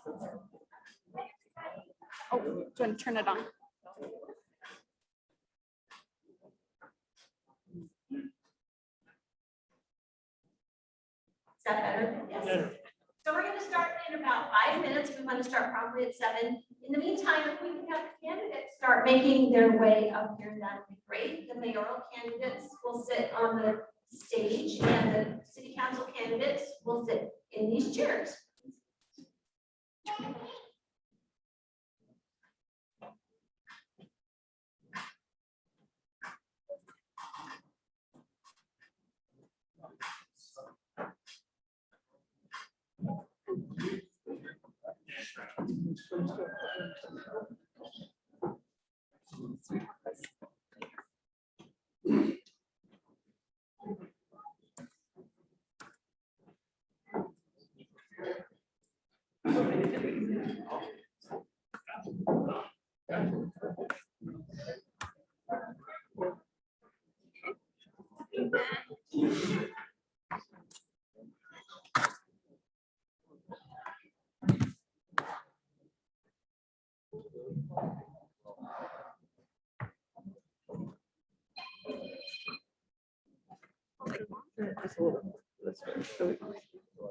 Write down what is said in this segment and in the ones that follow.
Oh, do you want to turn it on? Is that better? Yes. So we're going to start in about 5 minutes. We want to start probably at 7. In the meantime, if we can have the candidates start making their way up here, that would be great. The mayoral candidates will sit on the stage and the city council candidates will sit in these chairs.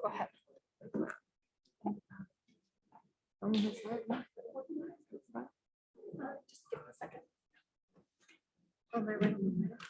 Go ahead. Just give it a second. Oh, they're right on the minutes.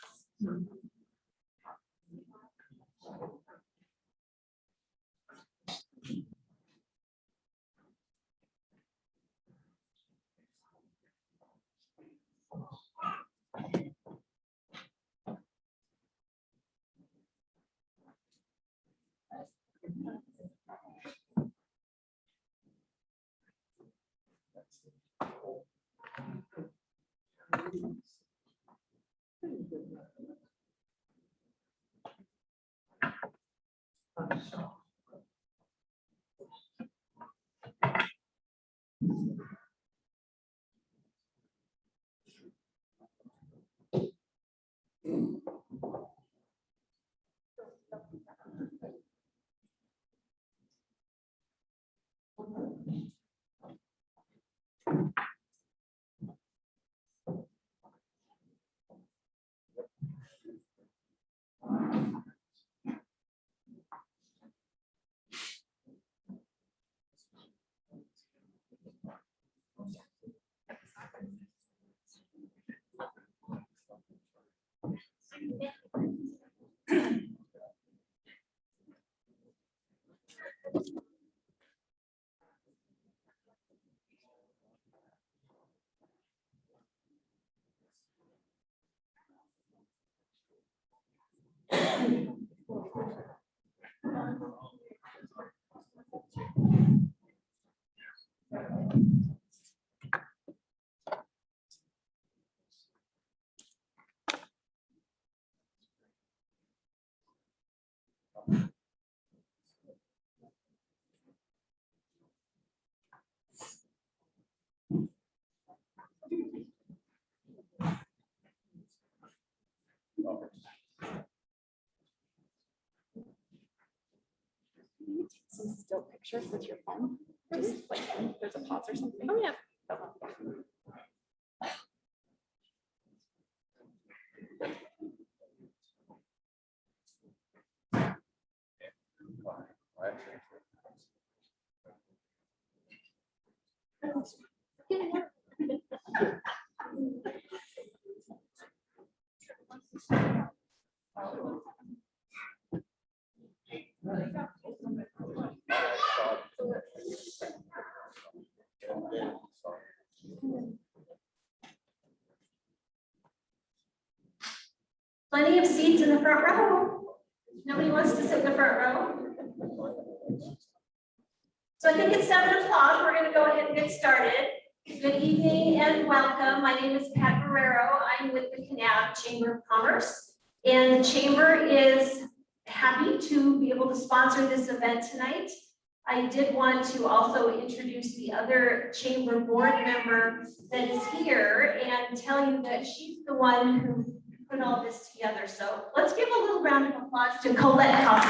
Can you take some still pictures with your phone? Just like when there's a pause or something. Oh, yeah. Plenty of seats in the front row. Nobody wants to sit in the front row. So I think it's 7 o'clock. We're going to go ahead and get started. Good evening and welcome. My name is Pat Guerrero. I'm with the Kanab Chamber of Commerce, and the Chamber is happy to be able to sponsor this event tonight. I did want to also introduce the other Chamber board member that is here and tell you that she's the one who put all this together. So let's give a little round of applause to Colette Cox.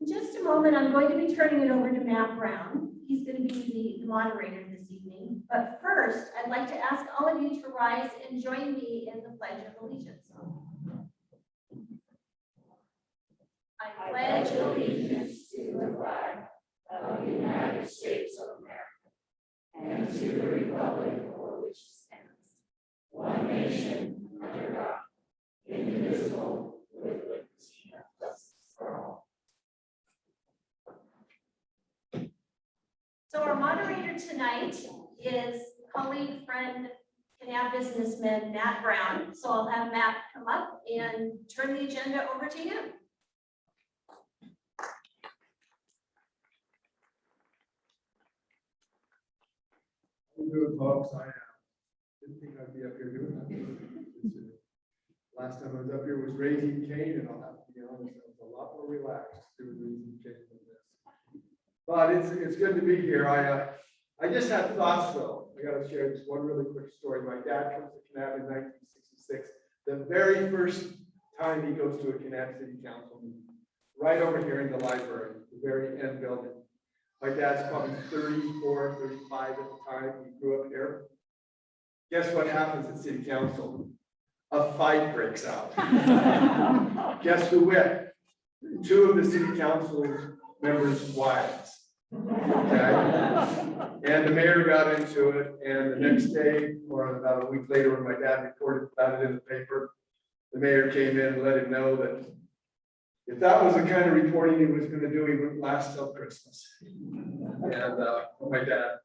In just a moment, I'm going to be turning it over to Matt Brown. He's going to be the moderator this evening. But first, I'd like to ask all of you to rise and join me in the Pledge of Allegiance. I pledge allegiance to the flag of the United States of America and to the republic for which it stands, one nation, under God, indivisible, with liberty and justice for all. So our moderator tonight is colleague, friend, Kanab businessman, Matt Brown. So I'll have Matt come up and turn the agenda over to him. How you doing, folks? I didn't think I'd be up here doing that. Last time I was up here was Raising Cane, and I'll have to be honest, I was a lot more relaxed doing Raising Cane than this. But it's good to be here. I just had thoughts though. I got to share this one really quick story. My dad comes to Kanab in 1966. The very first time he goes to a Kanab City Council meeting, right over here in the library, the very end building. My dad's probably 34, 35 at the time. He grew up here. Guess what happens at City Council? A fight breaks out. Guess who went? Two of the City Council members' wives. Okay? And the mayor got into it, and the next day, or about a week later, when my dad reported about it in the paper, the mayor came in and let him know that if that was the kind of reporting he was going to do, he wouldn't last till Christmas. And my dad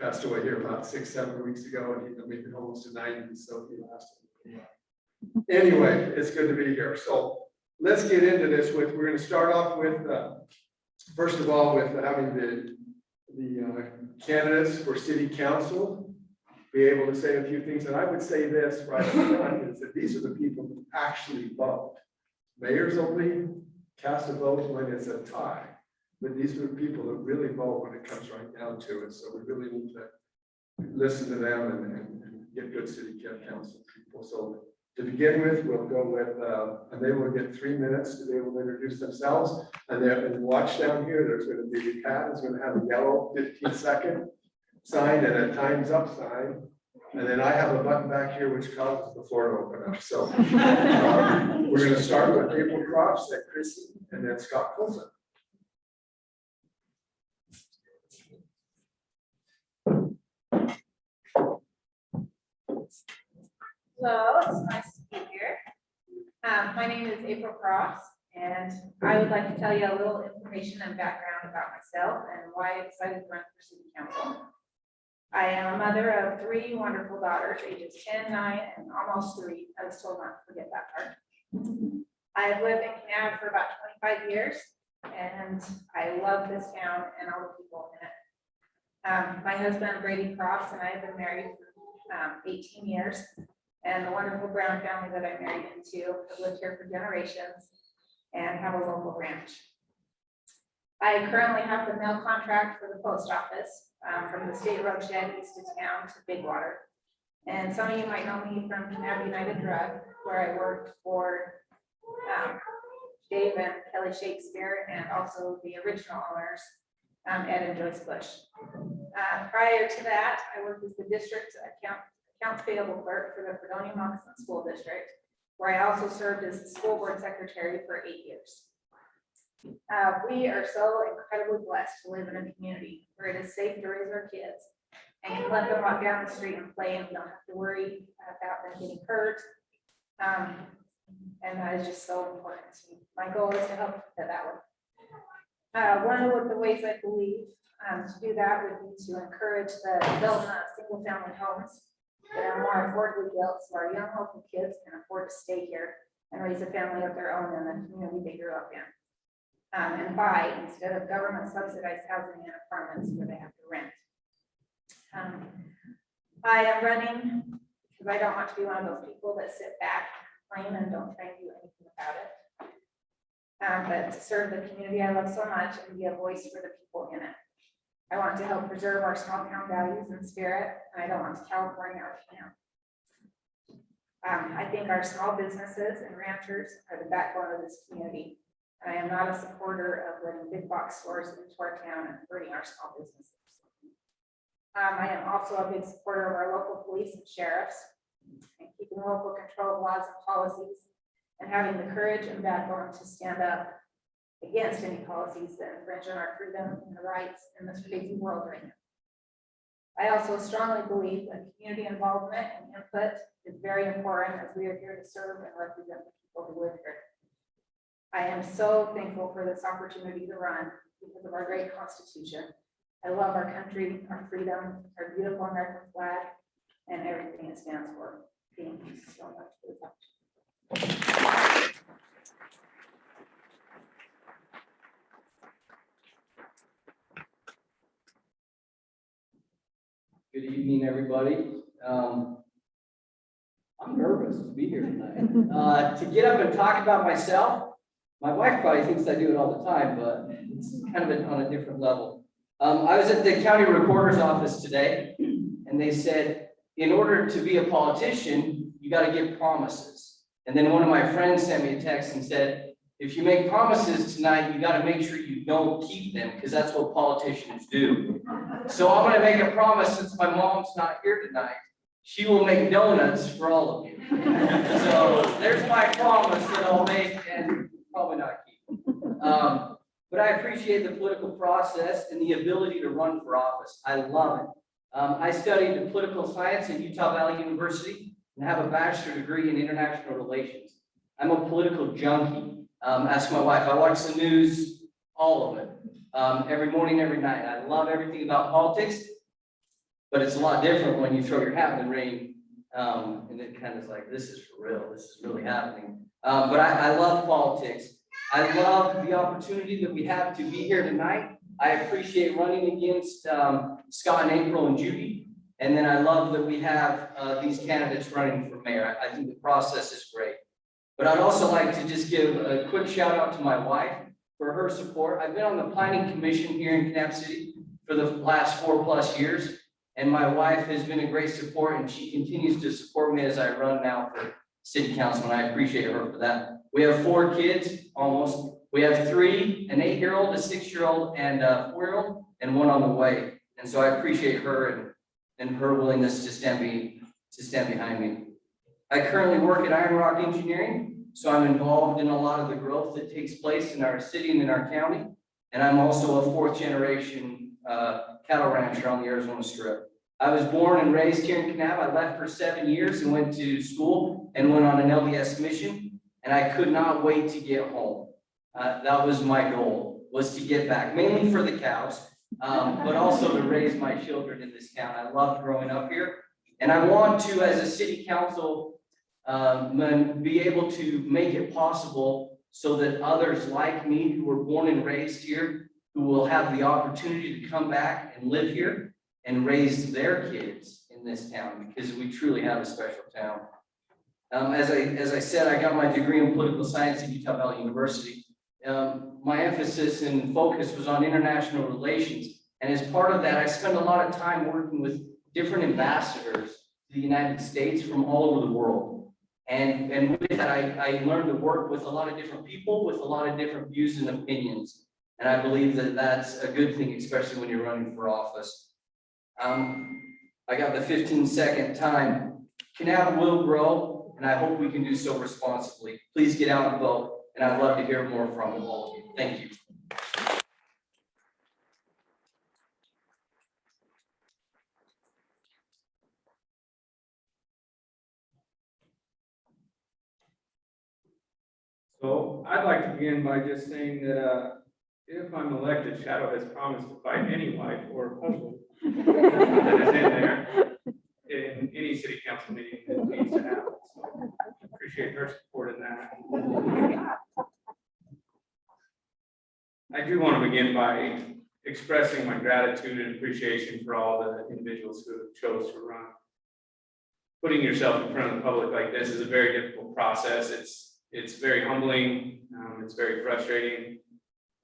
passed away here about 6-7 weeks ago, and he's making almost to 90, so he lasted. Anyway, it's good to be here. So let's get into this. We're going to start off with, first of all, with having the candidates for City Council be able to say a few things. And I would say this right up front is that these are the people who actually vote. Mayors only cast a vote when it's a tie, but these are the people that really vote when it comes right down to it. So we really need to listen to them and get good city council people. So to begin with, we'll go with, and they will get 3 minutes to be able to introduce themselves. And then watch down here, there's going to be the cat is going to have a yellow 15-second sign and a time's up sign. And then I have a button back here which causes the floor to open up. So we're going to start with April Crofts, then Chrissy, and then Scott Colson. Hello, it's nice to be here. My name is April Cross, and I would like to tell you a little information and background about myself and why I decided to run for city council. I am a mother of 3 wonderful daughters, ages 10, 9, and almost 3. I was told not to forget that part. I have lived in Kanab for about 25 years, and I love this town and all the people in it. My husband, Brady Cross, and I have been married for 18 years. And the wonderful Brown family that I married into have lived here for generations and have a local ranch. I currently have the mail contract for the post office from the state road shed east of town to Big Water. And some of you might know me from Kanab United Drug, where I worked for Dave and Kelly Shakespeare and also the original owners, Ed and Joyce Bush. Prior to that, I worked as the district accounts payable clerk for the Fredonia Moccasin School District, where I also served as the school board secretary for 8 years. We are so incredibly blessed to live in a community where it is safe to raise our kids and can let them walk down the street and play and we don't have to worry about them getting hurt. And that is just so important to me. My goal is to help keep it that way. One of the ways I believe to do that would be to encourage the development of single family homes that are more affordably built so our young local kids can afford to stay here and raise a family of their own in the community they grew up in. And buy instead of government subsidized housing in apartments where they have to rent. I am running because I don't want to be one of those people that sit back, complain, and don't try and do anything about it. But to serve the community I love so much and be a voice for the people in it. I want to help preserve our small town values and spirit, and I don't want to California our town. I think our small businesses and ranchers are the backbone of this community. I am not a supporter of letting big box stores into our town and hurting our small businesses. I am also a big supporter of our local police and sheriffs and keeping local control of laws and policies and having the courage and backbone to stand up against any policies that infringe on our freedom and rights in this crazy world right now. I also strongly believe that community involvement and input is very important as we are here to serve and represent the people who live here. I am so thankful for this opportunity to run because of our great Constitution. I love our country, our freedom, our beautiful American flag, and everything it stands for. Thank you so much for the opportunity. Good evening, everybody. I'm nervous to be here tonight. To get up and talk about myself, my wife probably thinks I do it all the time, but it's kind of on a different level. I was at the county recorder's office today, and they said, in order to be a politician, you got to give promises. And then one of my friends sent me a text and said, if you make promises tonight, you got to make sure you don't keep them, because that's what politicians do. So I'm going to make a promise, since my mom's not here tonight, she will make donuts for all of you. So there's my promise that I'll make and probably not keep. But I appreciate the political process and the ability to run for office. I love it. I studied political science at Utah Valley University and have a bachelor's degree in international relations. I'm a political junkie. Ask my wife. I watch the news, all of it, every morning, every night. I love everything about politics, but it's a lot different when you throw your hat in the ring, and it kind of is like, this is for real. This is really happening. But I love politics. I love the opportunity that we have to be here tonight. I appreciate running against Scott and April and Judy. And then I love that we have these candidates running for mayor. I think the process is great. But I'd also like to just give a quick shout out to my wife for her support. I've been on the planning commission here in Kanab City for the last 4+ years. And my wife has been a great support, and she continues to support me as I run now for city council, and I appreciate her for that. We have 4 kids, almost. We have 3, an 8-year-old, a 6-year-old, and a 4-year-old, and 1 on the way. And so I appreciate her and her willingness to stand behind me. I currently work at Iron Rock Engineering, so I'm involved in a lot of the growth that takes place in our city and in our county. And I'm also a 4th generation cattle rancher on the Arizona Strip. I was born and raised here in Kanab. I left for 7 years and went to school and went on an LDS mission, and I could not wait to get home. That was my goal, was to get back, mainly for the cows, but also to raise my children in this town. I loved growing up here, and I want to, as a city council, be able to make it possible so that others like me who were born and raised here, who will have the opportunity to come back and live here and raise their kids in this town, because we truly have a special town. As I said, I got my degree in political science at Utah Valley University. My emphasis and focus was on international relations. And as part of that, I spent a lot of time working with different ambassadors to the United States from all over the world. And with that, I learned to work with a lot of different people with a lot of different views and opinions. And I believe that that's a good thing, especially when you're running for office. I got the 15-second time. Kanab will grow, and I hope we can do so responsibly. Please get out and vote, and I'd love to hear more from all of you. Thank you. So I'd like to begin by just saying that if I'm elected, Shadow has promised to fight any wife or husband that is in there in any city council meeting that needs to happen. So appreciate her support in that. I do want to begin by expressing my gratitude and appreciation for all the individuals who chose to run. Putting yourself in front of the public like this is a very difficult process. It's very humbling. It's very frustrating.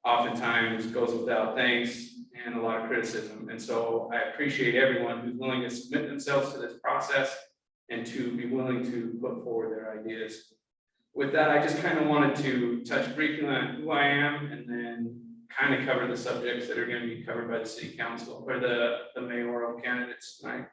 Oftentimes goes without thanks and a lot of criticism. And so I appreciate everyone who's willing to submit themselves to this process and to be willing to put forward their ideas. with that, I just kind of wanted to touch briefly on who I am and then kind of cover the subjects that are going to be covered by the city council or the mayoral candidates tonight.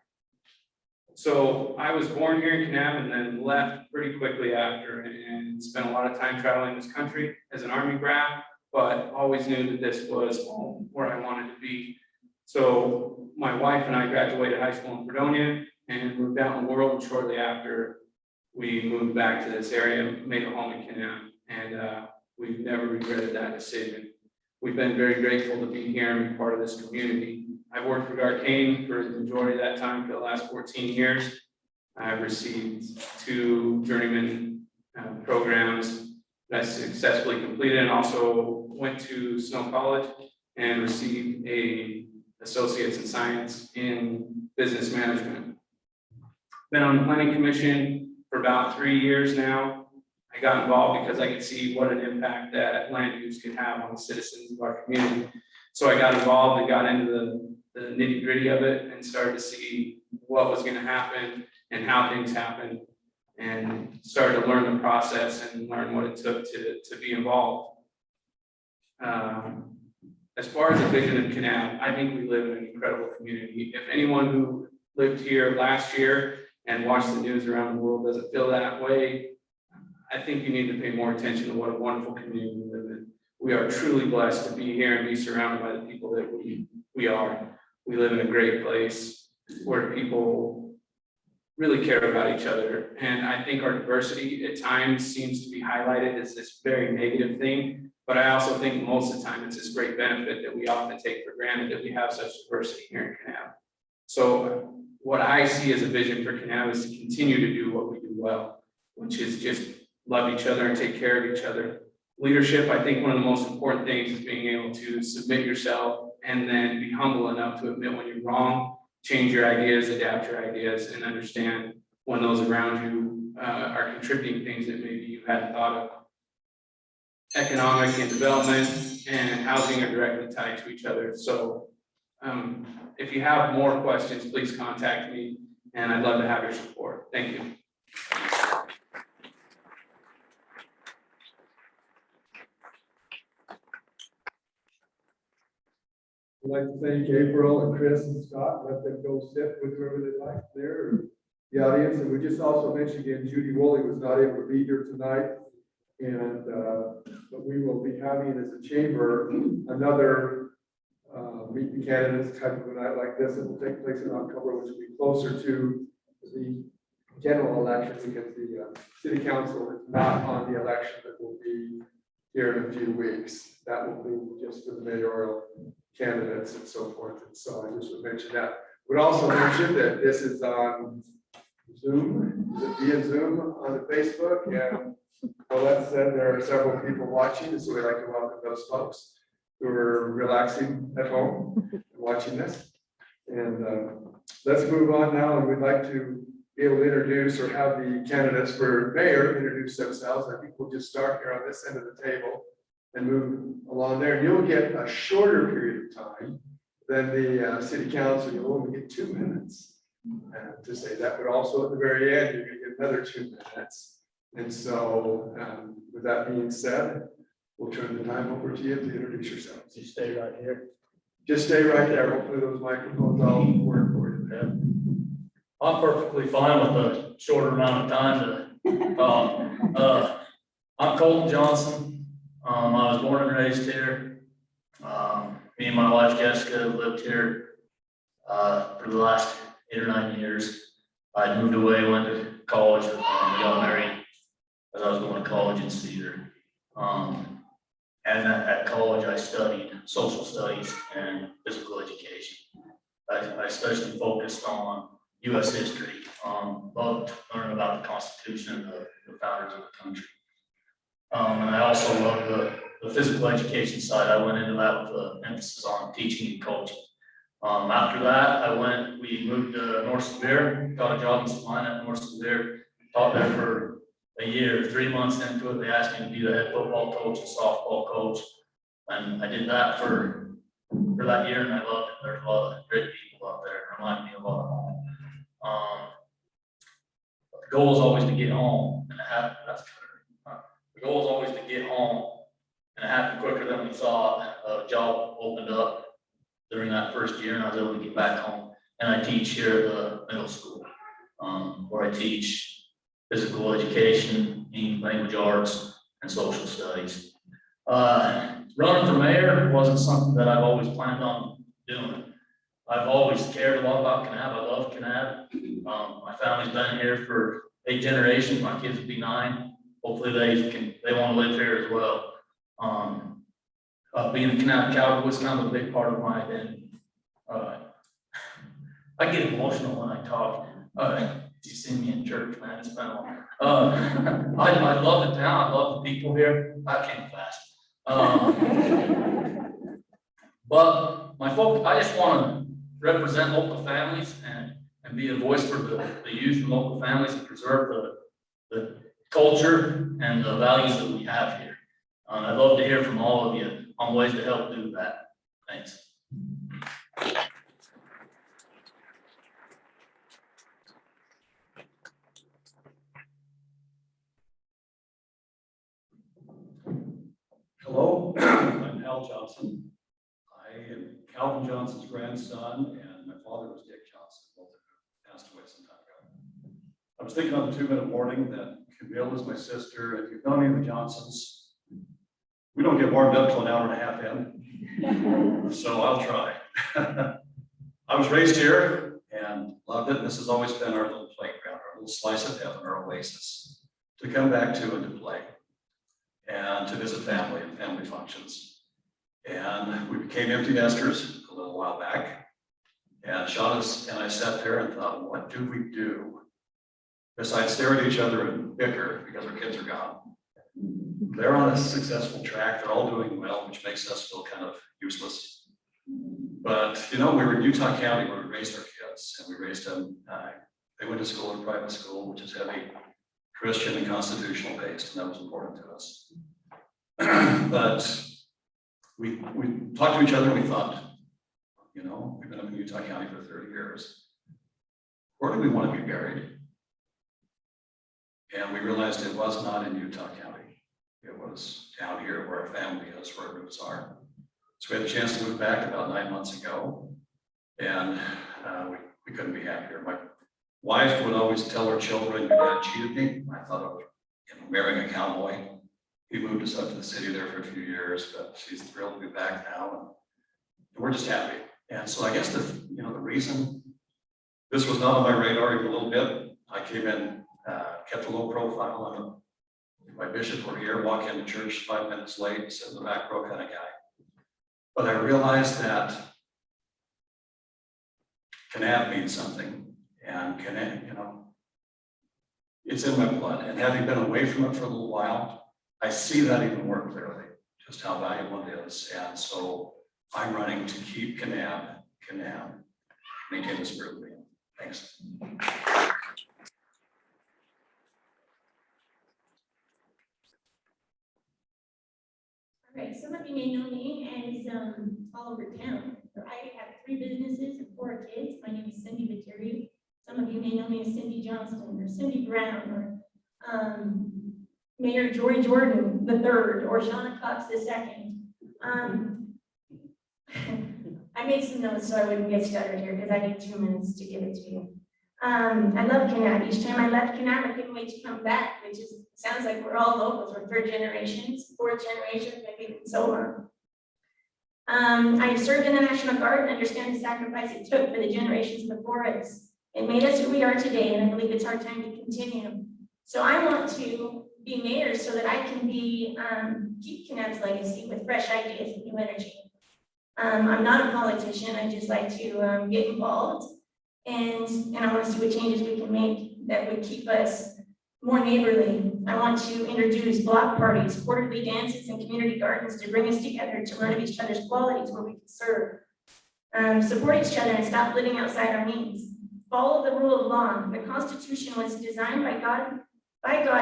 So I was born here in Kanab and then left pretty quickly after and spent a lot of time traveling this country as an Army brat, but always knew that this was home where I wanted to be. So my wife and I graduated high school in Fredonia and moved out in the world. And shortly after, we moved back to this area, made a home in Kanab, and we've never regretted that decision. We've been very grateful to be here and be part of this community. I've worked for Garcane for the majority of that time for the last 14 years. I've received 2 journeyman programs that I successfully completed, and also went to Snow College and received a associate's in science in business management. Been on the planning commission for about 3 years now. I got involved because I could see what an impact that land use could have on the citizens of our community. So I got involved and got into the nitty gritty of it and started to see what was going to happen and how things happen, and started to learn the process and learn what it took to be involved. As far as the vision of Kanab, I think we live in an incredible community. If anyone who lived here last year and watched the news around the world doesn't feel that way, I think you need to pay more attention to what a wonderful community we live in. We are truly blessed to be here and be surrounded by the people that we are. We live in a great place where people really care about each other. And I think our diversity at times seems to be highlighted as this very negative thing. But I also think most of the time it's this great benefit that we often take for granted that we have such diversity here in Kanab. So what I see as a vision for Kanab is to continue to do what we do well, which is just love each other and take care of each other. Leadership, I think one of the most important things is being able to submit yourself and then be humble enough to admit when you're wrong, change your ideas, adapt your ideas, and understand when those around you are contributing things that maybe you hadn't thought of. Economic and development and housing are directly tied to each other. So if you have more questions, please contact me, and I'd love to have your support. Thank you. I'd like to thank April and Chris and Scott. Let them go sit with whoever they like there, or the audience. And we just also mentioned again, Judy Woolley was not able to be here tonight. And but we will be having as a chamber another meet the candidates type of a night like this. It will take place in October, which will be closer to the general election, because the city council is not on the election that will be here in a few weeks. That will be just for the mayoral candidates and so forth. And so I just would mention that. Would also mention that this is on Zoom, is it via Zoom on the Facebook? And Colette said there are several people watching, so we'd like to welcome those folks who are relaxing at home and watching this. And let's move on now, and we'd like to be able to introduce or have the candidates for mayor introduce themselves. I think we'll just start here on this end of the table and move along there. You'll get a shorter period of time than the city council. You'll only get 2 minutes to say that, but also at the very end, you're gonna get another 2 minutes. And so with that being said, we'll turn the time over to you to introduce yourselves. You stay right here. Just stay right there. Hopefully those microphones all work for you. Yeah. I'm perfectly fine with a shorter amount of time to talk. I'm Colton Johnson. I was born and raised here. Me and my wife Jessica lived here for the last 8 or 9 years. I moved away, went to college, we got married as I was going to college in Cedar. And at college, I studied social studies and physical education. I especially focused on U.S. history, loved to learn about the Constitution and the founders of the country. And I also loved the physical education side. I went into that with an emphasis on teaching and coaching. After that, we moved to North Severe, got a job in Salina at North Severe, taught there for a year. 3 months into it, they asked me to be the head football coach and softball coach. And I did that for that year, and I loved it. There's a lot of great people out there. It reminded me a lot of home. But the goal is always to get home, and that's we thought, a job opened up during that first year, and I was able to get back home. And I teach here at the middle school, where I teach physical education, English language arts, and social studies. Running for mayor wasn't something that I've always planned on doing. I've always cared a lot about Kanab. I love Kanab. My family's been here for 8 generations. My kids will be 9. Hopefully they want to live here as well. Being a Kanab Cowboy is kind of a big part of my identity. I get emotional when I talk. You see me in church, man, it's been a while. I love the town, I love the people here. I came fast. But my folks, I just want to represent local families and be a voice for the youth and local families and preserve the culture and the values that we have here. I'd love to hear from all of you on ways to help do that. Thanks. Hello, I'm Hal Johnson. I am Calvin Johnson's grandson, and my father was Dick Johnson, both of them passed away some time ago. I was thinking on the 2-minute warning that Camille is my sister. If you've known any of the Johnsons, we don't get warmed up till an hour and a half in, so I'll try. I was raised here and loved it. And this has always been our little playground, our little slice of heaven, our oasis to come back to and to play, and to visit family and family functions. And we became empty nesters a little while back. And Shauna and I sat there and thought, what do we do besides stare at each other and bicker because our kids are gone? They're on a successful track. They're all doing well, which makes us feel kind of useless. But, you know, we were in Utah County where we raised our kids, and we raised them. They went to school in private school, which is heavy Christian and constitutional based, and that was important to us. But we talked to each other and we thought, you know, we've been up in Utah County for 30 years. Where do we want to be buried? And we realized it was not in Utah County. It was down here where our family is, where our roots are. So we had a chance to move back about 9 months ago, and we couldn't be happier. My wife would always tell her children, your dad cheated me. I thought of, you know, marrying a cowboy. He moved us up to the city there for a few years, but she's thrilled to be back now, and we're just happy. And so I guess the reason this was not on my radar even a little bit, I came in, kept a low profile. If my bishop were here, walk into church 5 minutes late, sit in the back row kind of guy. But I realized that Kanab means something, and Kanab, you know, it's in my blood. And having been away from it for a little while, I see that even more clearly, just how valuable it is. And so I'm running to keep Kanab, maintain the spirit of being. Thanks. All right, some of you may know me as all over town. I have 3 businesses and 4 kids. My name is Cindy Viteri. Some of you may know me as Cindy Johnston or Cindy Brown or Mayor Joy Jordan III or Shauna Cox II. I made some notes so I wouldn't get started here because I need 2 minutes to give it to you. I love Kanab. Each time I left Kanab, I couldn't wait to come back, which is sounds like we're all locals. We're 3rd generations, 4th generations, maybe even so on. I served in the National Guard and understand the sacrifice it took for the generations before us. It made us who we are today, and I believe it's our time to continue. So I want to be mayor so that I can be keep Kanab's legacy with fresh ideas and new energy. I'm not a politician. I just like to get involved. And I want to see what changes we can make that would keep us more neighborly. I want to introduce block parties, quarterly dances, and community gardens to bring us together to learn of each other's qualities where we can serve. Support each other and stop living outside our means. Follow the rule of law. The Constitution was designed by God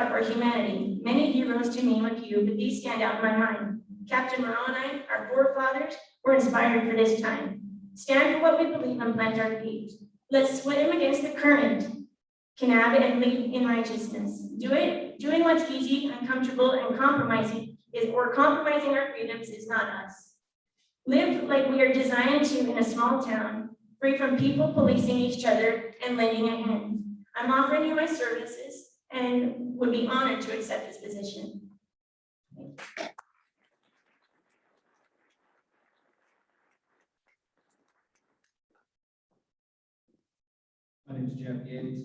for humanity. Many heroes to name a few, but these stand out in my mind. Captain Moroni, our forefathers, were inspired for this time. Stand for what we believe and plant our feet. Let's swim against the current, Kanab, and lead in righteousness. Doing what's easy, uncomfortable, and compromising or compromising our freedoms is not us. Live like we are designed to in a small town, free from people policing each other and lending a hand. I'm offering you my services and would be honored to accept this position. My name is Jeff Yates.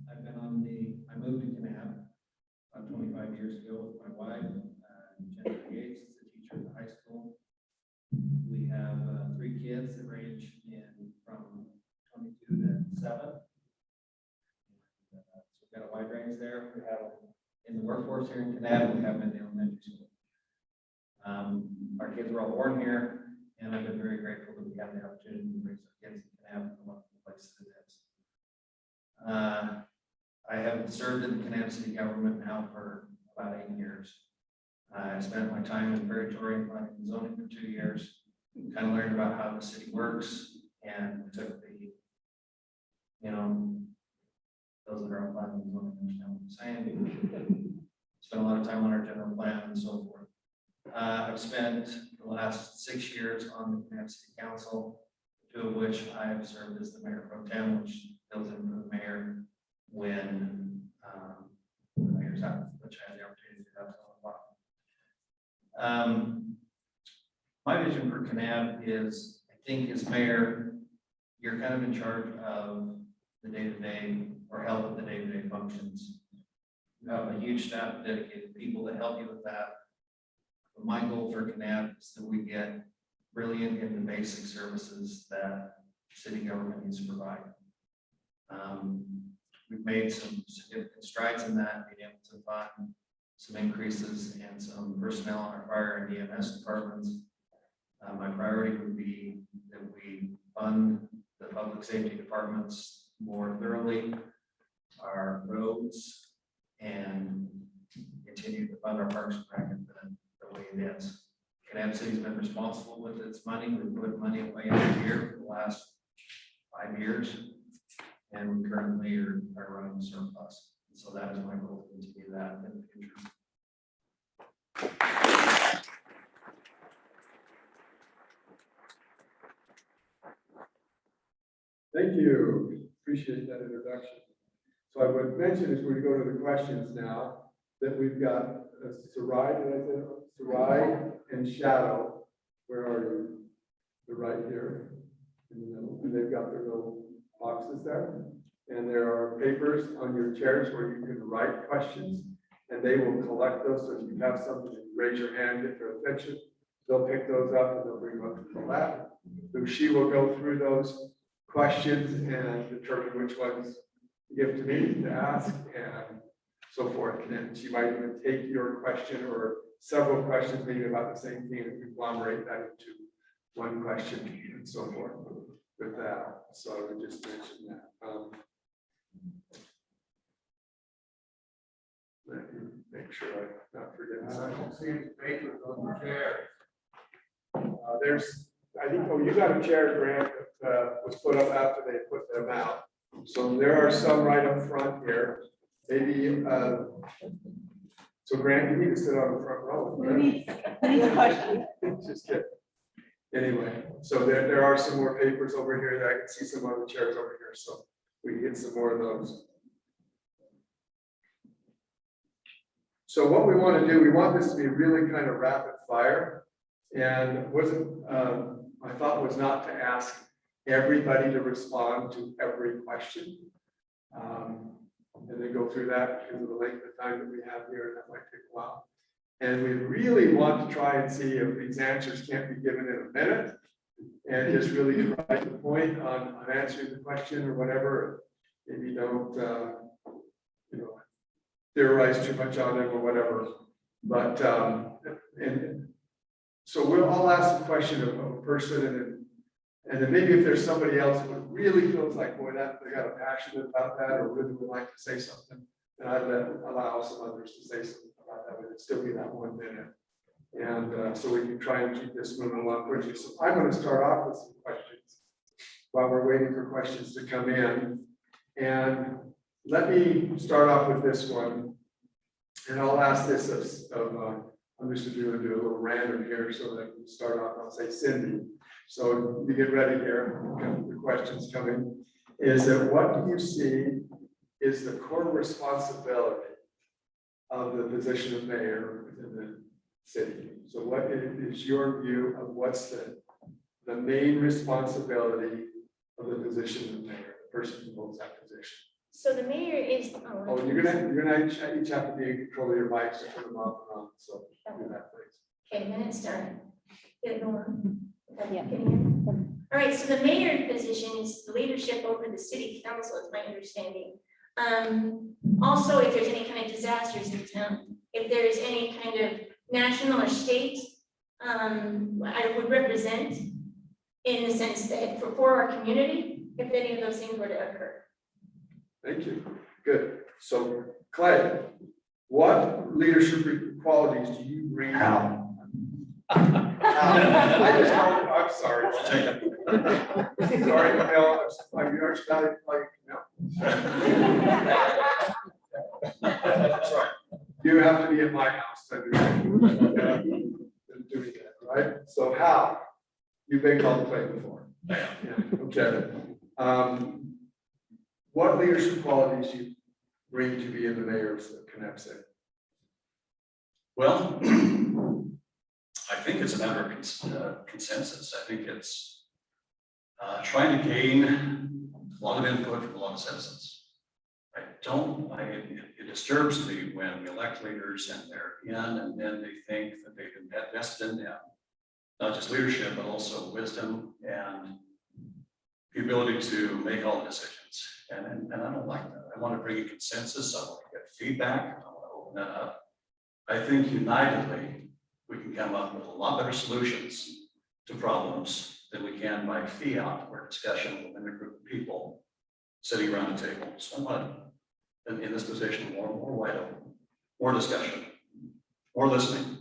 I've been I moved to Kanab about 25 years ago with my wife, Jennifer Yates, is a teacher at the high school. We have 3 kids that range from 22 to 7. So we've got a wide range there. We have in the workforce here in Kanab, we have them in the elementary school. Our kids were all born here, and I've been very grateful that we have the opportunity to raise our kids in Kanab and what the place it is. I have served in the Kanab city government now for about 8 years. I spent my time in territory and planning and zoning for 2 years, kind of learned about how the city works, and took the, those that are on planning and zoning understand what I'm saying. Spent a lot of time on our general plan and so forth. I've spent the last 6 years on the Kanab City Council, 2 of which I have served as the mayor pro tem, which fills in for the mayor when the mayor's out, which I had the opportunity to do that for a while. My vision for Kanab is, I think as mayor, you're kind of in charge of the day-to-day or help with the day-to-day functions. You have a huge staff of dedicated people that help you with that. But my goal for Kanab is that we get brilliant in the basic services that city government needs to provide. We've made some significant strides in that, being able to fund some increases and some personnel on our fire and EMS departments. My priority would be that we fund the public safety departments more thoroughly, our roads, and continue to fund our parks and rec the way it is. Kanab City's been responsible with its money. We put money away every year for the last 5 years, and we currently are running a surplus. So that is my goal, to continue that in the future. Thank you. Appreciate that introduction. So I would mention as we go to the questions now, that we've got Sarai, Sarai and Shadow. Where are you? They're right here in the middle, and they've got their little boxes there. And there are papers on your chairs where you can write questions, and they will collect those. So if you have something, raise your hand, get their attention. They'll pick those up and they'll bring them up to the lab. So she will go through those questions and determine which ones to give to me to ask and so forth. And then she might even take your question or several questions, maybe about the same thing, and conglomerate that into one question and so forth with that. So I would just mention that. Let me make sure I not forget. I don't see any papers on the chair. There's, I think, oh, you got a chair, Grant, that was put up after they put them out. So there are some right up front here. Maybe, so Grant, you need to sit on the front row. Who needs a question? Just kidding. Anyway, so there are some more papers over here that I can see some other chairs over here. So we can get some more of those. So what we want to do, we want this to be really kind of rapid fire. And my thought was not to ask everybody to respond to every question. And then go through that because of the length of time that we have here, and that might take a while. And we really want to try and see if these answers can't be given in a minute and just really get right to the point on answering the question or whatever. Maybe don't, theorize too much on them or whatever. But, and so I'll ask the question of a person and then maybe if there's somebody else who really feels like, boy, that they got a passion about that or really would like to say something, then I'd allow some others to say something about that, but it'd still be that 1 minute. And so we can try and keep this moving along quickly. So I'm going to start off with some questions while we're waiting for questions to come in. And let me start off with this one. And I'll ask this of I'm just gonna do a little random here so that we start off, I'll say Cindy. So you get ready here, the questions coming. Is that what do you see is the core responsibility of the position of mayor within the city? So what is your view of what's the main responsibility of the position of mayor, the person who holds that position? So the mayor is. Oh, you're gonna each have to be in control of your mics and turn them off and on, so do that, please. Okay, then it's done. Get it going. Yeah. Can you hear me? All right, so the mayor position is the leadership over the city council, is my understanding. Also, if there's any kind of disasters in town, if there is any kind of national or state, I would represent in the sense that for our community, if any of those things were to occur. Thank you. Good. So Clay, what leadership qualities do you bring out? I just don't, I'm sorry. Sorry, Mel, I'm your study, like, no. That's right. You have to be at my house to do that. Doing that, right? So how? You've been called to play before. Yeah. Okay. What leadership qualities do you bring to be in the mayor's Kanab City? Well, I think it's a matter of consensus. I think it's trying to gain a lot of input from a lot of citizens. It disturbs me when we elect leaders and they're in, and then they think that they've invested in them, not just leadership, but also wisdom and the ability to make all the decisions. And I don't like that. I want to bring a consensus. I want to get feedback. I want to open that up. I think unitedly, we can come up with a lot better solutions to problems than we can by fiat or discussion within a group of people sitting around a table. So I want to, in this position, more wide open, more discussion, more listening.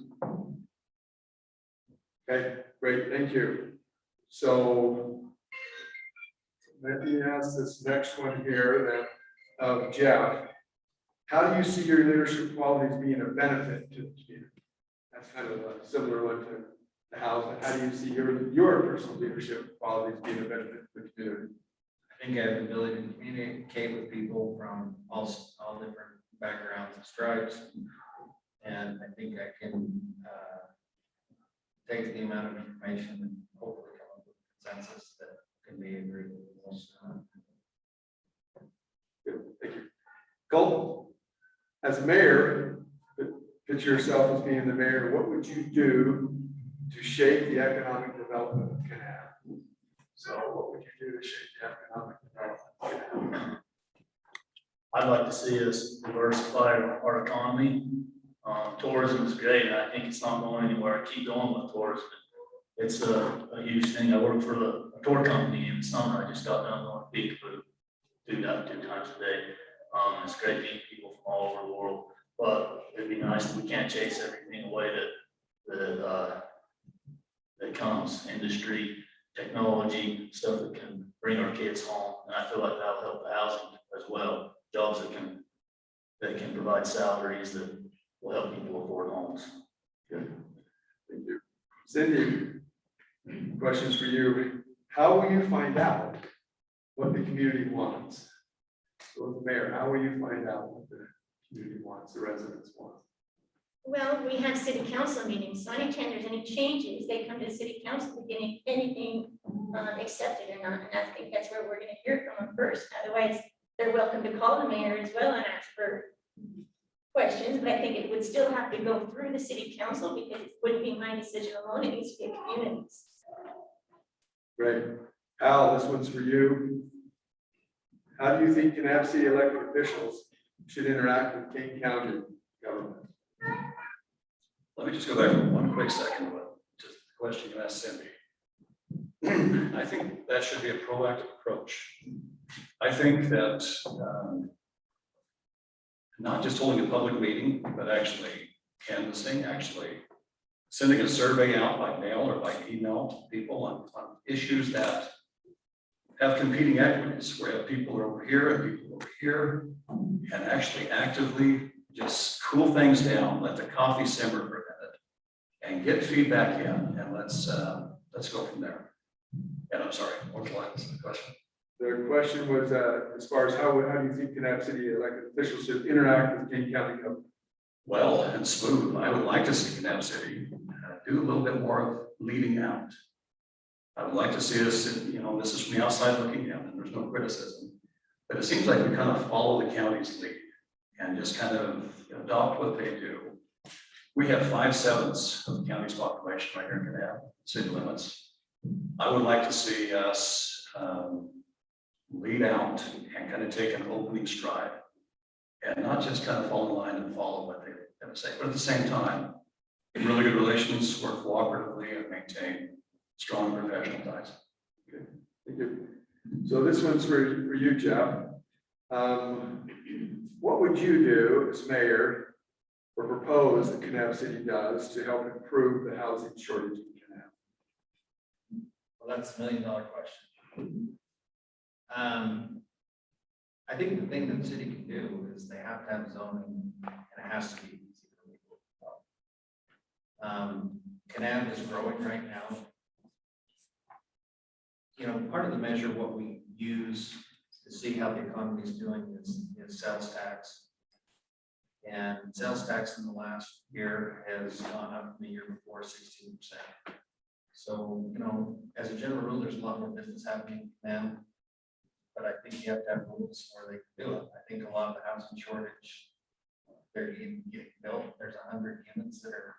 Okay, great, thank you. So let me ask this next one here then of Jeff. How do you see your leadership qualities being a benefit to the community? That's kind of a similar one to the house, but how do you see your personal leadership qualities being a benefit to the community? I think I have the ability to communicate with people from all different backgrounds and stripes. And I think I can take the amount of information and hopefully come up with consensus that can be agreed with most. Good, thank you. Cole, as mayor, picture yourself as being the mayor, what would you do to shape the economic development of Kanab? So what would you do to shape the economic development of Kanab? I'd like to see us diversify our economy. Tourism is great, and I think it's not going anywhere. I keep going with tourism. It's a huge thing. I work for a tour company in the summer. I just got done going to Peekaboo, do that 2 times a day. It's great meeting people from all over the world, but it'd be nice if we can't chase everything away that comes, industry, technology, stuff that can bring our kids home. And I feel like that'll help the housing as well. Jobs that can provide salaries that will help people afford homes. Good, thank you. Cindy, questions for you. How will you find out what the community wants? So as the mayor, how will you find out what the community wants, the residents want? Well, we have city council meetings, so anytime there's any changes, they come to city council to get anything accepted or not, and I think that's where we're gonna hear from them first. Otherwise, they're welcome to call the mayor as well and ask for questions, but I think it would still have to go through the city council because it wouldn't be my decision alone, it needs to be a community's. Great. Al, this one's for you. How do you think Kanab City elected officials should interact with King County government? Let me just go back for one quick second to the question you asked Cindy. I think that should be a proactive approach. I think that not just holding a public meeting, but actually canvassing, actually sending a survey out by mail or by email to people on issues that have competing equities, where people are over here and people over here, and actually actively just cool things down, let the coffee simmer for a minute, and get feedback in, and let's go from there. And I'm sorry, what's the question? The question was, as far as how do you think Kanab City elected officials should interact with King County government? Well and smooth. I would like to see Kanab City do a little bit more of leading out. I would like to see us, you know, this is from the outside looking in, and there's no criticism. But it seems like we kind of follow the county's lead and just kind of adopt what they do. We have 5/7 of the county's population right here in Kanab, city limits. I would like to see us lead out and kind of take an opening stride and not just kind of fall in line and follow what they have to say, but at the same time, really good relations, work cooperatively, and maintain strong professional ties. Thank you. So this one's for you, Jeff. What would you do as mayor or propose that Kanab City does to help improve the housing shortage in Kanab? Well, that's $1 million question. I think the thing that the city can do is they have to have zoning, and it has to be easy for people to develop. Kanab is growing right now. You know, part of the measure, what we use to see how the economy is doing is sales tax. And sales tax in the last year has gone up from the year before 16%. So, you know, as a general rule, there's a lot more business happening now. But I think you have to have rules where they can do it. I think a lot of the housing shortage, they're getting built. There's 100 units that are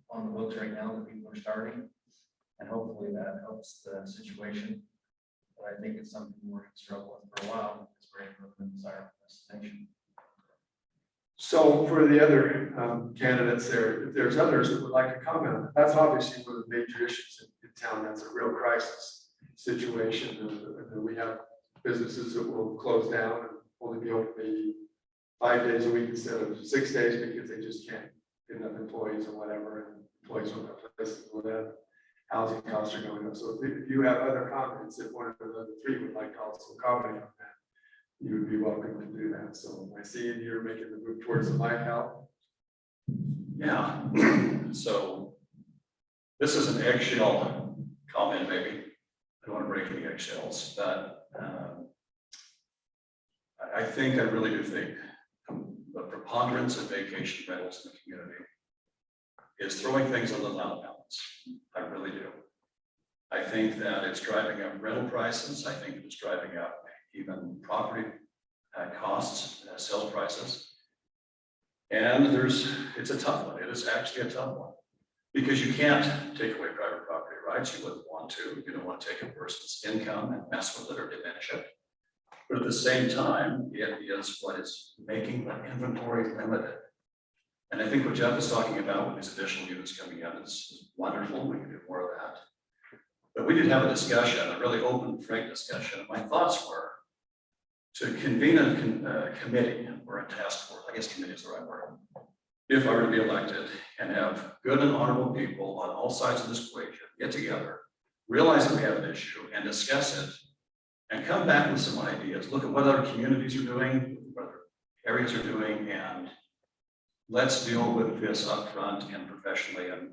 on the books right now that people are starting. And hopefully that helps the situation. But I think it's something we're going to struggle with for a while because we're in a desirable destination. So for the other candidates there, if there's others that would like to comment on it, that's obviously one of the major issues in town. That's a real crisis situation. And we have businesses that will close down and only be open maybe 5 days a week instead of 6 days because they just can't get enough employees or whatever, and employees don't have places to live. Housing costs are going up. So if you have other comments, if one of the other three would like to also comment on that, you would be welcome to do that. So I see you're making the move towards the mic out. Yeah. So this is an eggshell comment, maybe. I don't want to break any eggshells, but I really do think the preponderance of vacation rentals in the community is throwing things a little out of balance. I really do. I think that it's driving up rental prices. I think it's driving up even property costs, sales prices. And it's a tough one. It is actually a tough one because you can't take away private property rights. You wouldn't want to. You don't want to take a person's income and mess with it or diminish it. But at the same time, it is what is making the inventory limited. And I think what Jeff is talking about with these additional units coming in is wonderful. We can do more of that. But we did have a discussion, a really open, frank discussion. And my thoughts were to convene a committee or a task force. I guess committee is the right word. If I were to be elected and have good and honorable people on all sides of this equation get together, realize that we have an issue and discuss it and come back with some ideas. Look at what other communities are doing, what other areas are doing, and let's deal with this up front and professionally and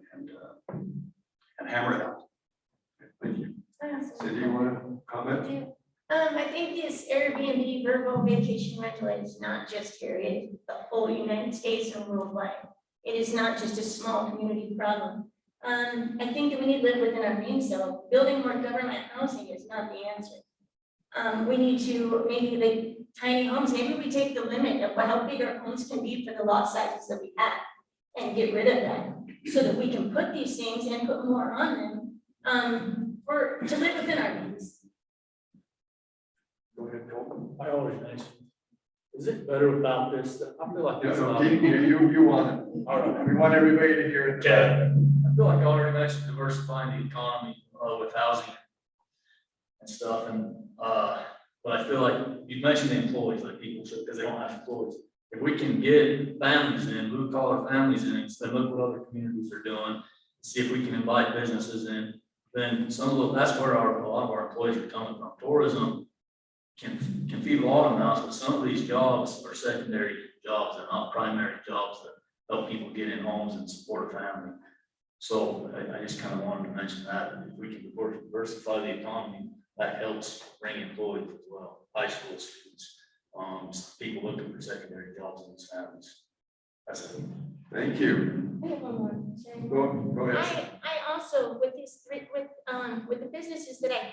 hammer it out. Thank you. So do you want to comment? I think this Airbnb verbal vacation rental is not just here, it is the whole United States and worldwide. It is not just a small community problem. I think that we need to live within our means, so building more government housing is not the answer. We need to, maybe the tiny homes, maybe we take the limit of how big our homes can be for the lot sizes that we have and get rid of that so that we can put these things and put more on them to live within our means. Go ahead, Colton. I always mention, is it better without this? I feel like Yeah, it's no, not. you want it. All right. We want everybody to hear it. Okay. I feel like I already mentioned diversifying the economy with housing and stuff, and but I feel like you mentioned the employees, like people should, because they don't have employees. If we can get families in, blue collar families in, then look what other communities are doing, see if we can invite businesses in, then that's where a lot of our employees are coming from. Tourism can feed a lot of mouths, but some of these jobs are secondary jobs. They're not primary jobs that help people get in homes and support a family. So I just kind of wanted to mention that, if we can diversify the economy, that helps bring employees as well, high school students, people looking for secondary jobs in these families. That's it. Thank you. I have one more. Sorry. Go ahead. I also, with these three, with the businesses that I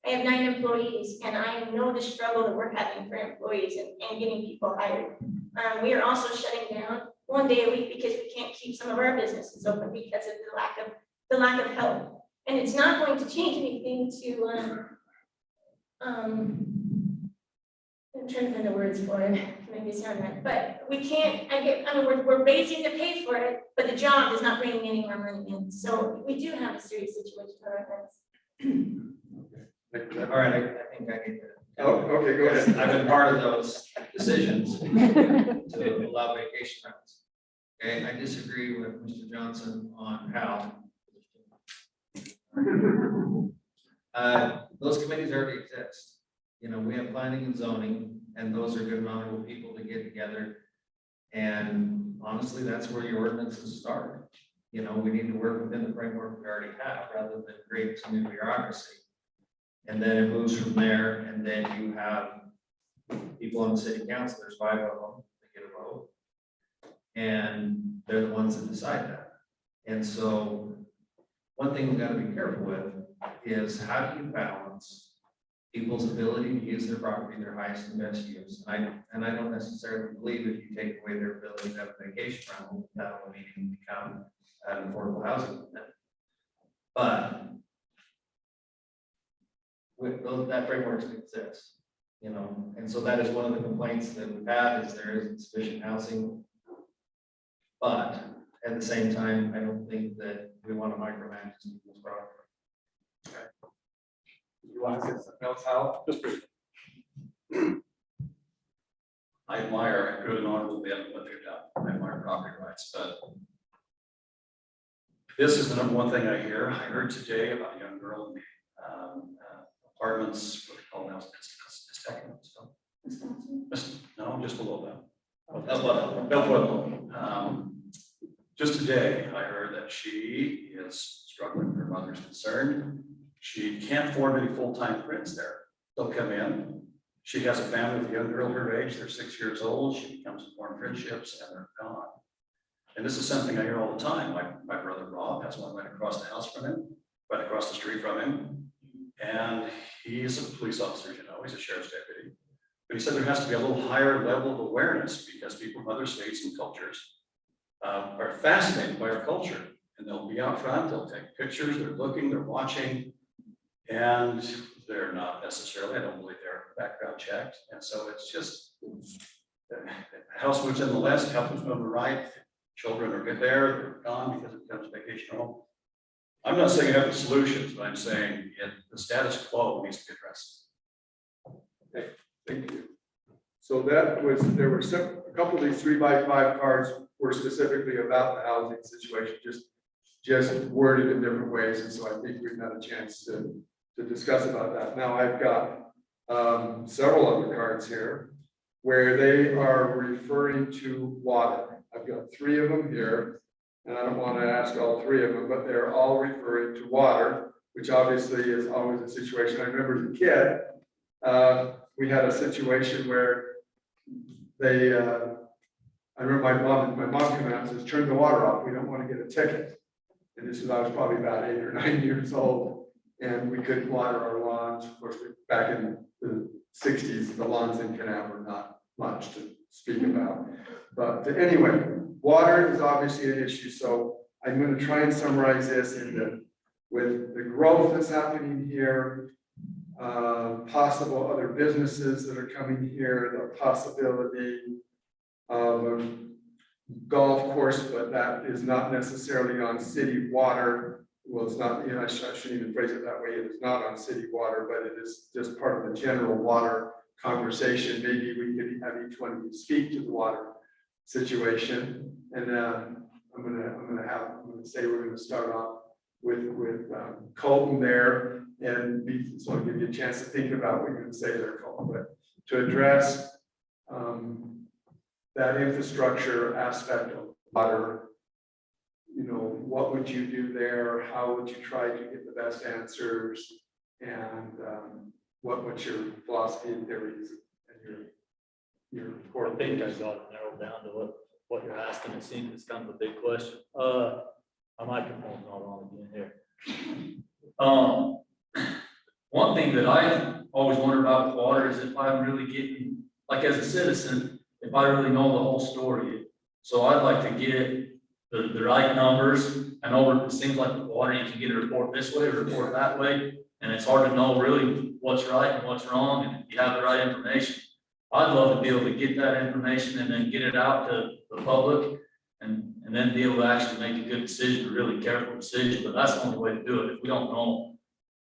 have 9 employees, and I know the struggle that we're having for employees and getting people hired. We are also shutting down 1 day a week because we can't keep some of our businesses open because of the lack of help. And it's not going to change anything to, I'm trying to find the words for it, maybe sound right, but we can't, we're raising the pay for it, but the job is not bringing any more money in. So we do have a serious situation on our hands. All right, I think I need to. Oh, okay, go ahead. I've been part of those decisions to allow vacation rentals. Okay, I disagree with Mr. Johnson on how. Those committees already exist. You know, we have planning and zoning, and those are good knowledgeable people to get together. And honestly, that's where your ordinances start. You know, we need to work within the framework we already have, rather than create some new bureaucracy. And then it moves from there, and then you have people on the city council, there's 5 of them, they get a vote. And they're the ones that decide that. And so one thing we've got to be careful with is, how do you balance people's ability to use their property, their highest and best use? And I don't necessarily believe if you take away their ability to have a vacation rental, that will even become an affordable housing unit. But with those, that framework exists, you know, and so that is one of the complaints that we've had, is there isn't sufficient housing. But at the same time, I don't think that we want to micromanage people's property. You want to say something else, Hal? Just briefly. I admire a good and honorable man what they've done. I admire property rights, but this is the number one thing I hear. I heard today about a young girl in the apartments, what they call now, no, just below that. No Pueblo. Just today, I heard that she is struggling. Her mother's concerned. She can't afford any full-time friends there. They'll come in. She has a family with a young girl her age. They're 6 years old. She becomes form friendships and they're gone. And this is something I hear all the time. My brother Rob has one right across the house from him, right across the street from him. And he's a police officer, you know, he's a sheriff's deputy. But he said there has to be a little higher level of awareness, because people from other states and cultures are fascinated by our culture. And they'll be out front, they'll take pictures, they're looking, they're watching, and they're not necessarily, I don't believe they're background checked. And so it's just, the house moves in the left, house moves on the right, children are good there, they're gone because it becomes vacation home. I'm not saying you have the solutions, but I'm saying the status quo needs to be addressed. Okay, thank you. So that was, there were a couple of these 3x5 cards were specifically about the housing situation, just worded in different ways. And so I think we've had a chance to discuss about that. Now I've got several other cards here where they are referring to water. I've got 3 of them here, and I don't want to ask all 3 of them, but they're all referring to water, which obviously is always a situation. I remember as a kid, we had a situation where they, I remember my mom came out and says, turn the water off, we don't want to get a ticket. And this is, I was probably about 8 or 9 years old, and we couldn't water our lawns. Of course, back in the 60s, the lawns in Kanab were not much to speak about. But anyway, water is obviously an issue. So I'm going to try and summarize this with the growth that's happening here, possible other businesses that are coming here, the possibility of a golf course, but that is not necessarily on city water. Well, it's not, you know, I shouldn't even phrase it that way. It is not on city water, but it is just part of the general water conversation. Maybe we could have each one of you speak to the water situation. And I'm gonna say we're gonna start off with Colton there, and so I'll give you a chance to think about what you're gonna say there, Colton. But to address that infrastructure aspect of water, you know, what would you do there? How would you try to get the best answers? And what's your philosophy and theories and your core I think I beliefs? got it narrowed down to what you're asking. It seems it's kind of a big question. My microphone's not on again here. One thing that I always wonder about with water is if I'm really getting, like as a citizen, if I really know the whole story. So I'd like to get the right numbers. I know it seems like with water, you can get a report this way, a report that way, and it's hard to know really what's right and what's wrong, and if you have the right information. I'd love to be able to get that information and then get it out to the public and then be able to actually make a good decision, a really careful decision, but that's the only way to do it. If we don't know,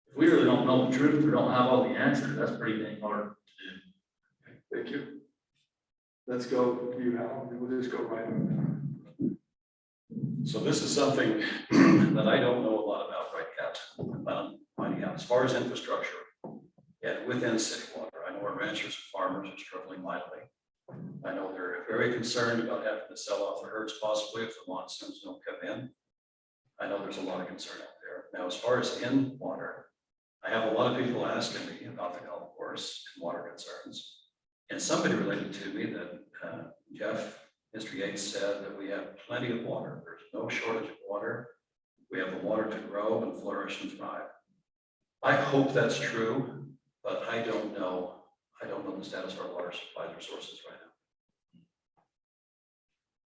if we really don't know the truth or don't have all the answers, that's pretty dang hard to do. Thank you. Let's go to you, Hal. We'll just go right on. So this is something that I don't know a lot about right yet. I'm finding out as far as infrastructure. And within city water, I know our ranchers and farmers are struggling mightily. I know they're very concerned about having to sell off their herds possibly if the monsoons don't come in. I know there's a lot of concern out there. Now, as far as in water, I have a lot of people asking me about the golf course and water concerns. And somebody related to me that Jeff, Mr. Yates said that we have plenty of water. There's no shortage of water. We have the water to grow and flourish and thrive. I hope that's true, but I don't know. I don't know the status of our water supply resources right now.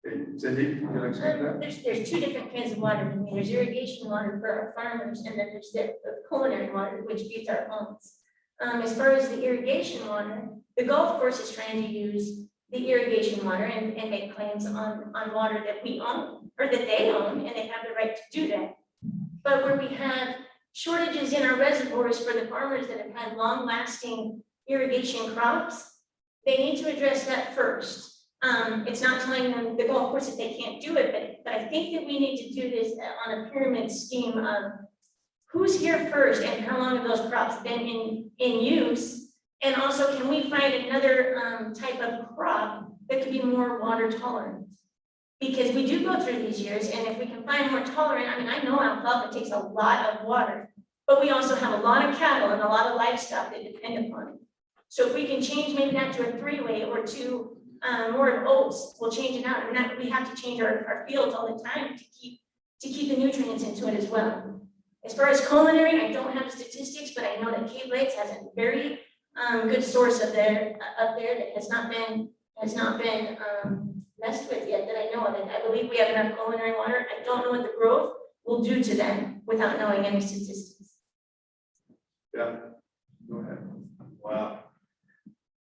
Okay, Cindy, would you like to say that? There's two different kinds of water. I mean, there's irrigation water for our farmers, and then there's the culinary water, which feeds our homes. As far as the irrigation water, the golf course is trying to use the irrigation water and make claims on water that we own, or that they own, and they have the right to do that. But where we have shortages in our reservoirs for the farmers that have had long-lasting irrigation crops, they need to address that first. It's not telling them, the golf course, that they can't do it, but I think that we need to do this on a pyramid scheme of who's here first and how long have those crops been in use? And also, can we find another type of crop that could be more water tolerant? Because we do go through these years, and if we can find more tolerant, I mean, I know alfalfa takes a lot of water, but we also have a lot of cattle and a lot of livestock that depend upon it. So if we can change maybe that to a three-way or to more of oats, we'll change it out. And that we have to change our fields all the time to keep the nutrients into it as well. As far as culinary, I don't have statistics, but I know that Cave Lakes has a very good source up there that has not been messed with yet that I know of. And I believe we have enough culinary water. I don't know what the growth will do to them without knowing any statistics. Yeah, go ahead. Wow.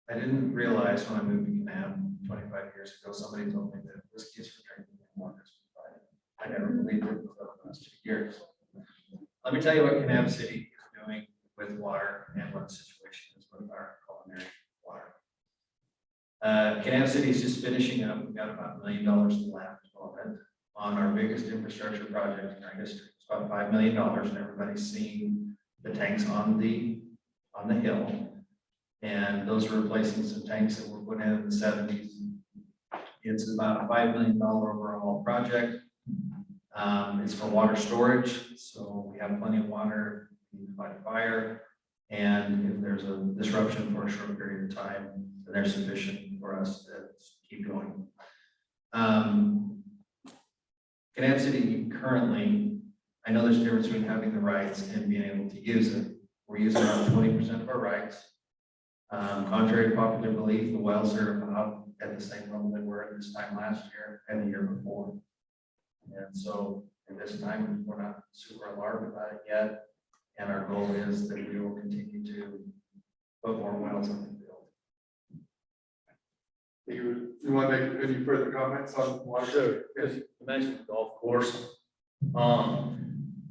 I didn't realize when I moved to Kanab 25 years ago, somebody told me that whiskey is for drinking and water is for providing. I never believed it until the last 2 years. Let me tell you what Kanab City is doing with water and what the situation is with our culinary water. Kanab City is just finishing up. We've got about $1 million left on it on our biggest infrastructure project in our history. It's about $5 million, and everybody's seeing the tanks on the hill. And those are replacing some tanks that were put in the 70s. It's about a $5 million overall project. It's for water storage, so we have plenty of water to fight fire. And if there's a disruption for a short period of time, then there's sufficient for us to keep going. Kanab City currently, I know there's a difference between having the rights and being able to use it. We're using around 20% of our rights. Contrary to popular belief, the wells are about at the same level they were at this time last year and the year before. And so at this time, we're not super alarmed about it yet. And our goal is that we will continue to put more wells on the field. You want to make any further comments on water? Sure. Yes. You mentioned the golf course.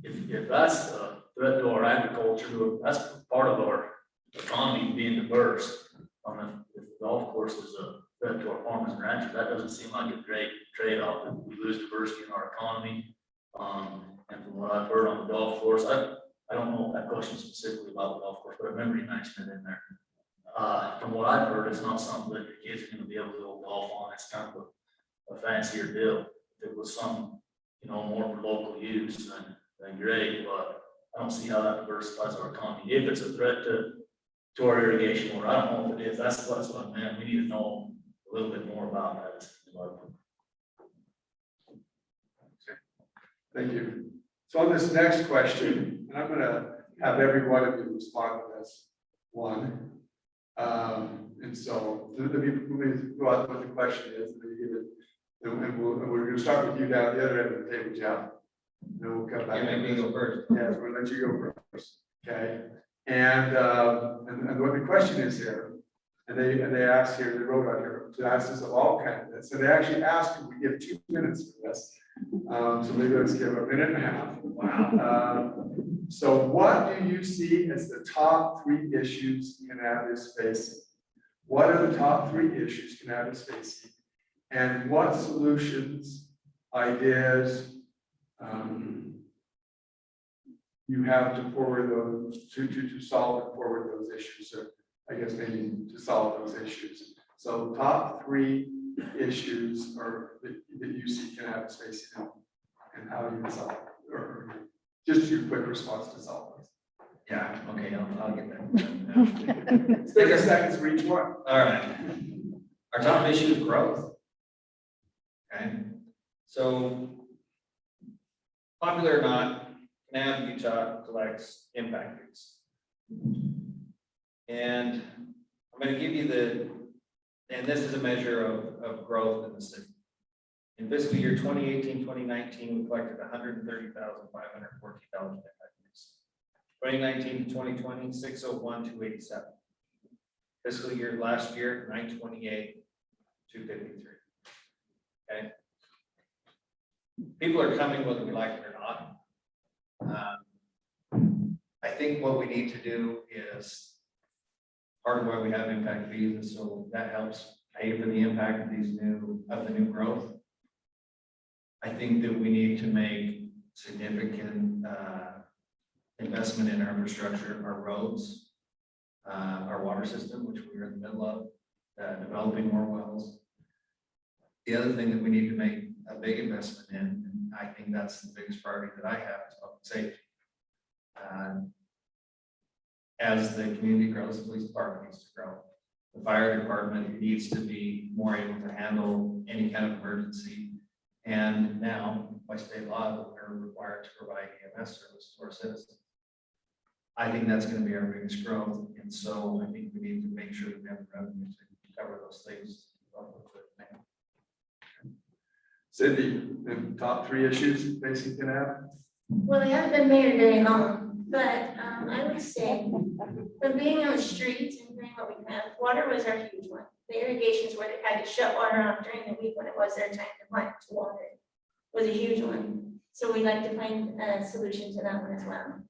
If that's a threat to our agriculture, that's part of our economy being diverse. If the golf course is a threat to our farmers and ranchers, that doesn't seem like a great trade-off. If we lose diversity in our economy. And from what I've heard on the golf course, I don't know that question specifically about the golf course, but I remember you mentioned it in there. From what I've heard, it's not something that your kids are going to be able to go golf on. It's kind of a fancier deal. If it was some more for local use, then great, but I don't see how that diversifies our economy. If it's a threat to our irrigation water, I don't know if it is, that's what I meant, we need to know a little bit more about that. Thank you. So on this next question, and I'm gonna have every one of you respond to this one. And so, let me go out what the question is, and then you give it, and we're gonna start with you down the other end of the table, Jeff. And then we'll come back. You make me go first. Yes, we'll let you go first, okay? And what the question is here, and they asked here, they wrote on here, to ask this of all candidates, and they actually asked, can we give 2 minutes for this? So maybe let's give a minute and a half. Wow. So what do you see as the top 3 issues Kanab is facing? What are the top 3 issues Kanab is facing? And what solutions, ideas, you have to forward those, to solve and forward those issues, or I guess maybe to solve those issues. So top 3 issues are that you see Kanab is facing and how you can solve it, or just your quick response to solve those. Yeah, okay, I'll get that. 30 seconds for each one. All right. Our top issue is growth. Okay, so popular or not, Kanab, Utah collects impact fees. And I'm going to give you and this is a measure of growth in the city. In fiscal year 2018, 2019, we collected $130,514 impact fees. 2019 to 2020, 601,287. Fiscal year last year, 928, 253. Okay. People are coming whether we like it or not. I think what we need to do is part of why we have impact fees, and so that helps pay for the impact of the new growth. I think that we need to make significant investment in our infrastructure, our roads, our water system, which we're in the middle of, developing more wells. The other thing that we need to make a big investment in, and I think that's the biggest priority that I have, is public safety. As the community grows, the police department needs to grow. The fire department needs to be more able to handle any kind of emergency. And now, by state law, we're required to provide EMS service to our citizens. I think that's going to be our biggest growth. And so I think we need to make sure that we have the revenue to cover those things. Cindy, the top 3 issues facing Kanab? Well, I haven't been mayor very long, but I would say from being on the streets and doing what we have, water was our huge one. The irrigations where they had to shut water off during the week when it was their time to water was a huge one. So we'd like to find a solution to that one as well.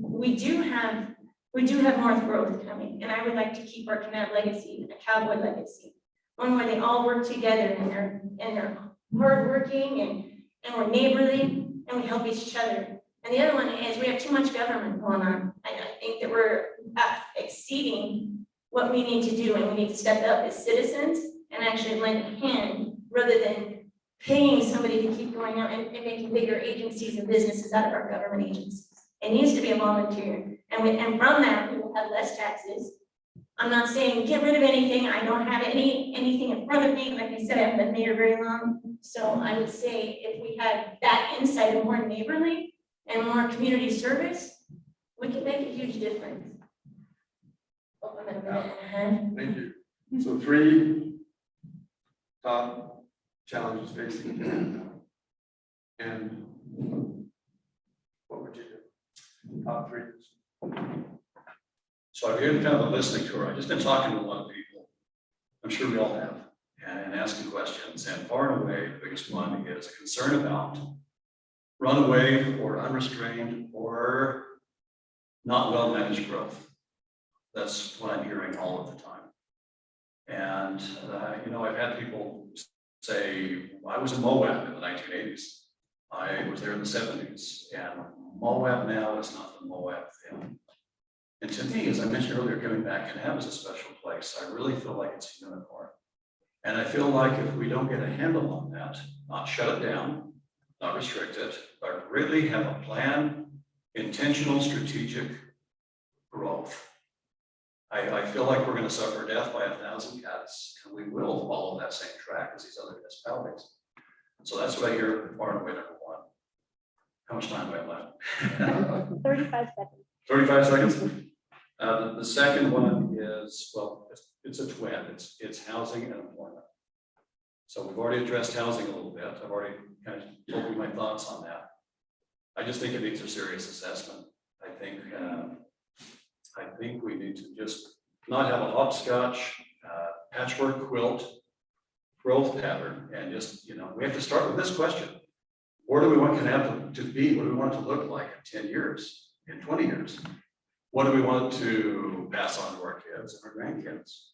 We do have more growth coming, and I would like to keep our Kanab legacy, a cowboy legacy, one where they all work together and they're hardworking and we're neighborly and we help each other. And the other one is we have too much government going on. I think that we're exceeding what we need to do, and we need to step up as citizens and actually lend a hand rather than paying somebody to keep going out and making bigger agencies and businesses out of our government agencies. It needs to be a volunteer, and from that, we will have less taxes. I'm not saying get rid of anything. I don't have anything in front of me. Like I said, I haven't been mayor very long. So I would say if we had that insight of more neighborly and more community service, we can make a huge difference. Oh, I'm at a minute and a half. Thank you. So 3 top challenges facing Kanab now. And what would you do? Top 3. So I've given kind of a listening tour. I've just been talking to a lot of people. I'm sure we all have, and asking questions. And far and away, the biggest one is a concern about runaway or unrestrained or not well-managed growth. That's what I'm hearing all of the time. And, I've had people say, I was in Moab in the 1980s. I was there in the 70s, and Moab now is not the Moab then. And to me, as I mentioned earlier, coming back, Kanab is a special place. I really feel like it's a unicorn. And I feel like if we don't get a handle on that, not shut it down, not restricted, but really have a plan, intentional, strategic growth. I feel like we're gonna suffer death by 1,000 cats, and we will follow that same track as these other municipalities. So that's what I hear far and away number one. How much time do I have left? 35 seconds. 35 seconds. The second one is, well, it's a twin, it's housing and employment. So we've already addressed housing a little bit. I've already kind of told you my thoughts on that. I just think it needs a serious assessment. I think we need to just not have a hopscotch patchwork quilt growth pattern, and just, we have to start with this question. Where do we want Kanab to be? What do we want it to look like in 10 years, in 20 years? What do we want to pass on to our kids and our grandkids?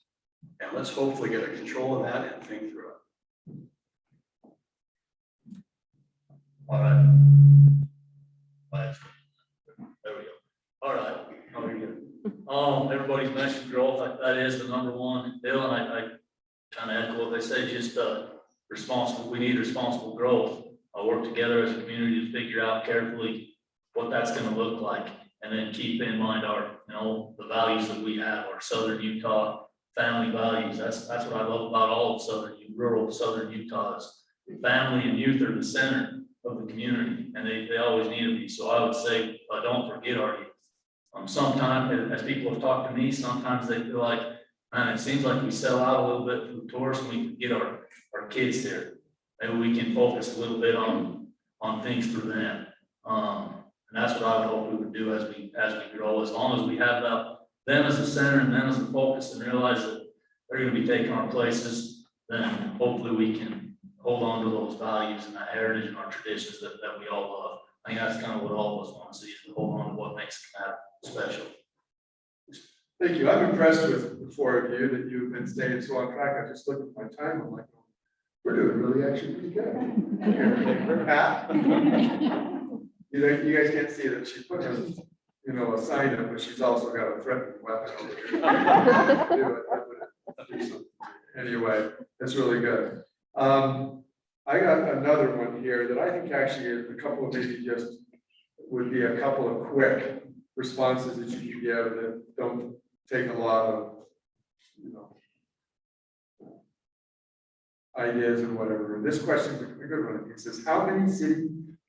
And let's hopefully get a control of that and think through it. All right. There we go. All right. How are you? Everybody's mentioned growth. That is the number one deal, and I kind of echo what they say. Just responsible. We need responsible growth. I'll work together as a community to figure out carefully what that's going to look like, and then keep in mind our, the values that we have, our Southern Utah family values. That's what I love about all of rural Southern Utah is family and youth are the center of the community, and they always need to be. So I would say, don't forget our youth. Sometimes, as people have talked to me, sometimes they feel like, man, it seems like we sell out a little bit for the tourists, and we can get our kids there. Maybe we can focus a little bit on things through them. And that's what I would hope we would do as we grow, as long as we have them as the center and them as the focus, and realize that they're going to be taking our places, then hopefully we can hold on to those values and that heritage and our traditions that we all love. I think that's kind of what all of us want to see, is to hold on to what makes Kanab special. Thank you. I'm impressed with the four of you that you've been staying so on track. I just looked at my time. I'm like, we're doing really actually pretty good. Pat? You guys can't see that she put a sign up, but she's also got a threatening weapon over here. Anyway, that's really good. I got another one here that I think actually is a couple of maybe just would be a couple of quick responses that you can give that don't take a lot of, ideas and whatever. This question is a good one. It says, how many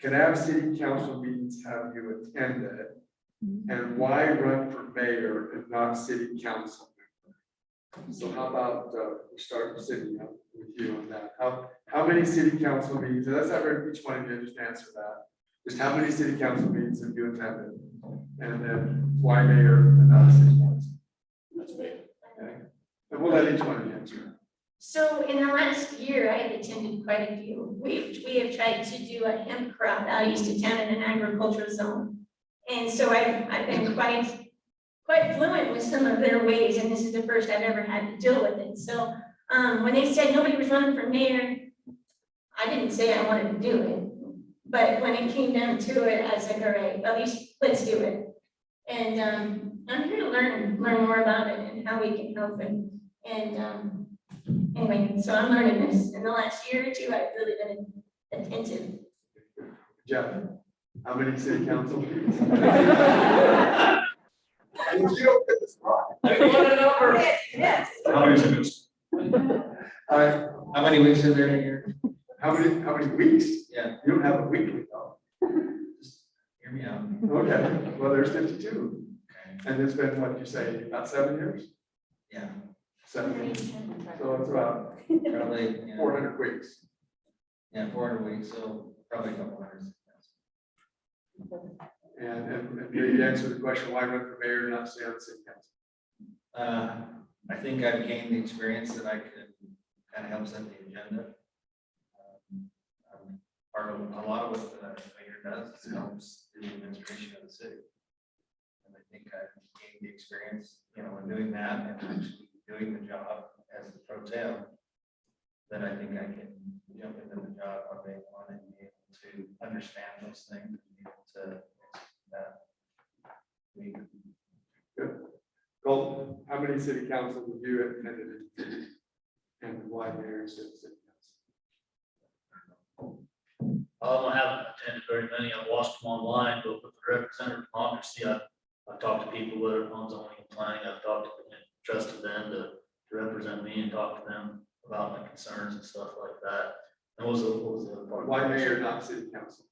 Kanab City Council meetings have you attended? And why run for mayor and not city council member? So how about we start with City with you on that? How many city council meetings? And let's have each one of you just answer that. Just how many city council meetings have you attended? And then why mayor and not city council? That's me. Okay. And we'll let each one of you answer. So in the last year, I have attended quite a few. We have tried to do a hemp crop out east of town in an agricultural zone. And so I've been quite fluent with some of their ways, and this is the first I've ever had to deal with it. So when they said nobody was running for mayor, I didn't say I wanted to do it. But when it came down to it, I said, all right, at least let's do it. And I'm here to learn more about it and how we can help it. And anyway, so I'm learning this. In the last year or two, I've really been attentive. Jeff, how many city council meetings? Yes. How many is How many weeks are there in a year? How many weeks? Yeah, You don't have a weekly though. just hear me out. Okay, well, there's 52. Okay. And it's been, what you say, about 7 years? Yeah, 7 years. So it's about probably, 400 weeks. 400 weeks, so probably a couple hundred. And you answer the question, why run for mayor and not stay on the city council? I think I've gained the experience that I could kind of help set the agenda. Part of a lot of what the mayor does is helps the administration of the city. And I think I've gained the experience, in doing that and actually doing the job as the pro tem, that I think I can jump into the job on day one and be able to understand those things and be able to execute that. Good. Colton, how many city councils have you attended? And why mayor instead of city council? I haven't attended very many. I've watched them online, but with the representative democracy, I've talked to people that are on zoning and planning. I've talked to them, trusted them to represent me and talk to them about my concerns and stuff like that. And what was the other part? Why mayor, not city council?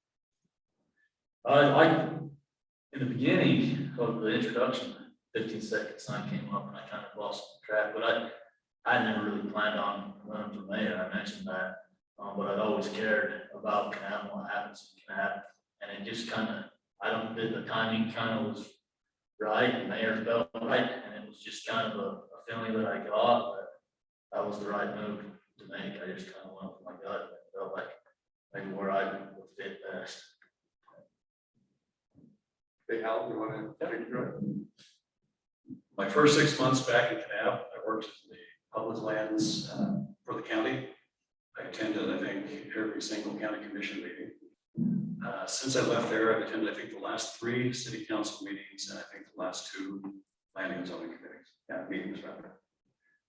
In the beginning of the introduction, 15-second sign came up and I kind of lost track, but I never really planned on running for mayor. I mentioned that. But I'd always cared about Kanab and what happens in Kanab. And it just kind of, the timing kind of was right and mayor felt right. And it was just kind of a feeling that I got that that was the right move to make. I just kind of went with my gut. It felt like maybe where I would fit best. Hey, Al, you want to take it? My first 6 months back in Kanab, I worked in the public lands for the county. I attended, I think, every single county commission meeting. Since I left there, I've attended, I think, the last 3 city council meetings, and I think the last 2 planning and zoning committees, meetings rather.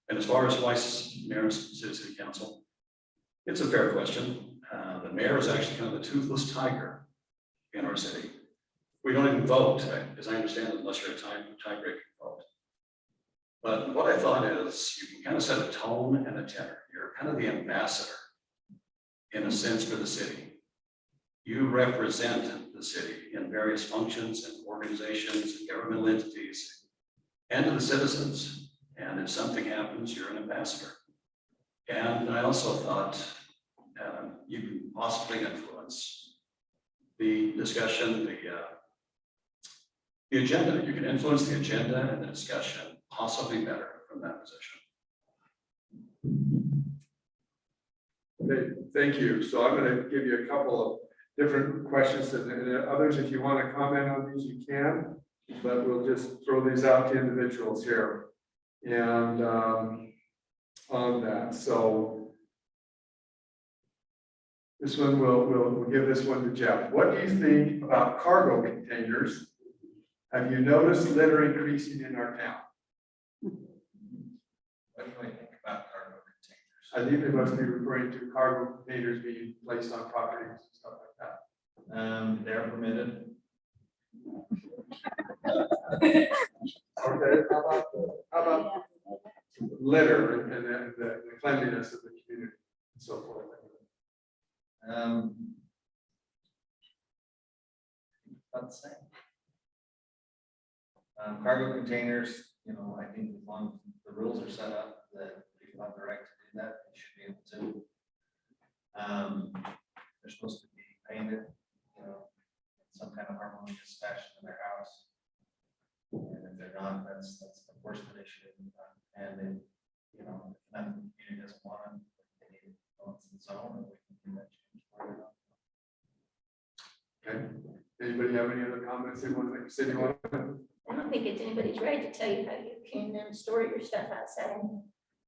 And as far as vice mayor and city council, it's a fair question. The mayor is actually kind of the toothless tiger in our city. We don't even vote, as I understand it, unless you're a tie-breaking vote. But what I thought is you can kind of set a tone and a tenor. You're kind of the ambassador in a sense for the city. You represent the city in various functions and organizations and governmental entities and to the citizens. And if something happens, you're an ambassador. And I also thought you can possibly influence the discussion, the agenda. You can influence the agenda and the discussion possibly better from that position. Okay, thank you. So I'm going to give you a couple of different questions, and others, if you want to comment on these, you can, but we'll just throw these out to individuals here. And on that, so this one, we'll give this one to Jeff. What do you think about cargo containers? Have you noticed litter increasing in our town? What do I think about cargo containers? I think they must be referring to cargo containers being placed on properties and stuff like that. They're permitted. Okay, how about litter and the cleanliness of the community and so forth? About the same. Cargo containers, I think as long as the rules are set up that people have the right to do that, they should be able to. They're supposed to be painted, in some kind of harmonious fashion in their house. And if they're not, that's of course the issue. And if, if the community doesn't want them, they need to go in its own, and we can do that change for them. Okay, anybody have any other comments they want to make? Cindy, want to? I don't think it's anybody's right to tell you how you can store your stuff outside.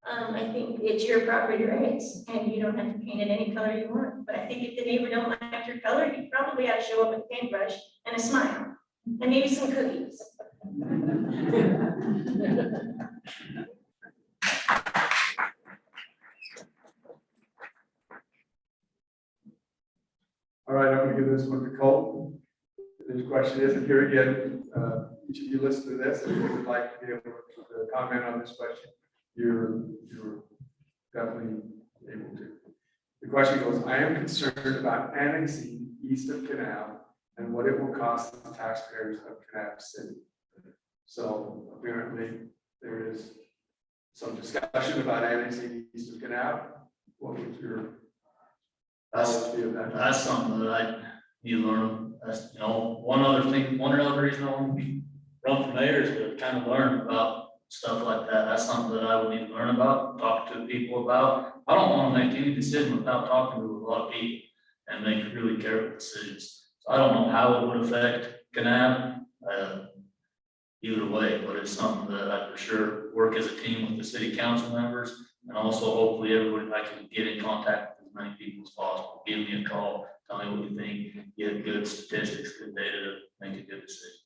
I think it's your property rights and you don't have to paint it any color you want. But I think if the neighbor don't like your color, you probably have to show up with a paintbrush and a smile and maybe some cookies. All right, I'm going to give this one to Cole. This question isn't here again. Each of you listen to this, and if you would like to be able to comment on this question, you're definitely able to. The question goes, I am concerned about annexing east of Kanab and what it will cost the taxpayers of Kanab City. So apparently there is some discussion about annexing east of Kanab. What would your thoughts be of that? That's something that I need to learn. That's, one other reason I want to run for mayor is to kind of learn about stuff like that. That's something that I would need to learn about, talk to people about. I don't want to make any decision without talking to a lot of people and make really careful decisions. So I don't know how it would affect Kanab, either way, but it's something that I for sure work as a team with the city council members, and also hopefully everybody, I can get in contact with as many people as possible. Give me a call, tell me what you think, get good statistics, good data to make a good decision.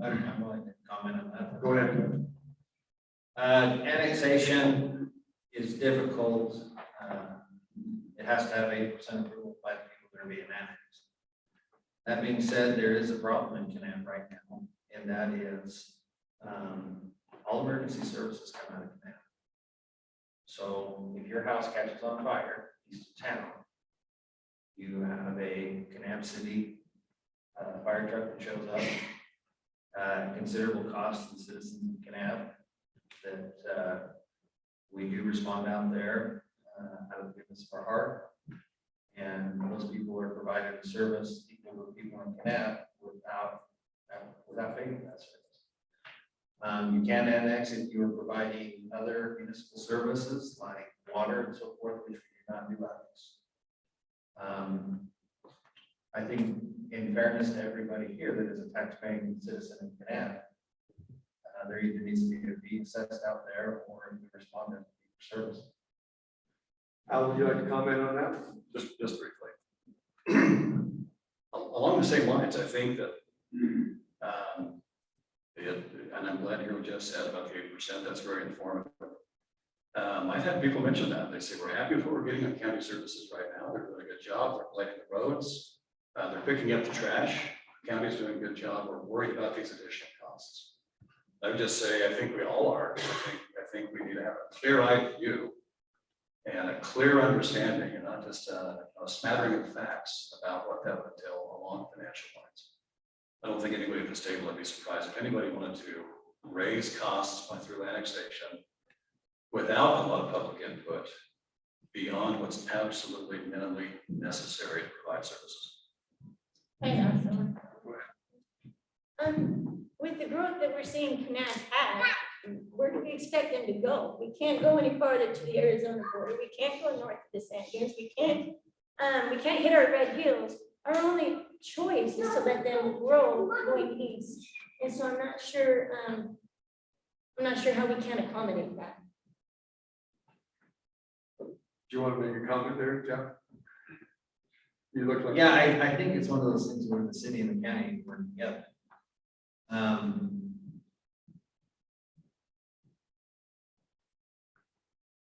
I'm willing to comment on that. Go ahead. Annexation is difficult. It has to have 80% approval by That being said, there is a problem in Kanab right now, and that is, all emergency services come out of Kanab. So if your house catches on fire east of town, you have a Kanab City fire truck that shows up, considerable cost to the citizens of Kanab, that we do respond out there out of the goodness of our heart. And those people are provided a service equal to people in Kanab without paying for that service. You can annex if you are providing other municipal services like water and so forth, which we do not do annex. I think in fairness to everybody here that is a taxpaying citizen in Kanab, there either needs to be a fee assessed out there or if we respond to service. Al, would you like to comment on that? Just briefly. Along the same lines, I think that, and I'm glad to hear what Jeff said about the 8%, that's very informative. I've had people mention that, they say, we're happy with what we're getting on county services right now, they're doing a good job, they're lighting the roads, they're picking up the trash, the county's doing a good job, we're worried about these additional costs. I would just say, I think we all are, I think we need to have a clear-eyed view and a clear understanding, and not just a smattering of facts about what that would entail along financial lines. I don't think anybody at this table would be surprised if anybody wanted to raise costs through annexation without a lot of public input beyond what's absolutely minimally necessary to provide services. I know someone. With the growth that we're seeing Kanab have, where do we expect them to go? We can't go any farther to the Arizona border. We can't go north to the Sand Dunes. We can't hit our red hills. Our only choice is to let them grow going east. And so I'm not sure how we can accommodate that. Do you want to make a comment there, Jeff? You look like. Yeah, I think it's one of those things where the city and the county work together.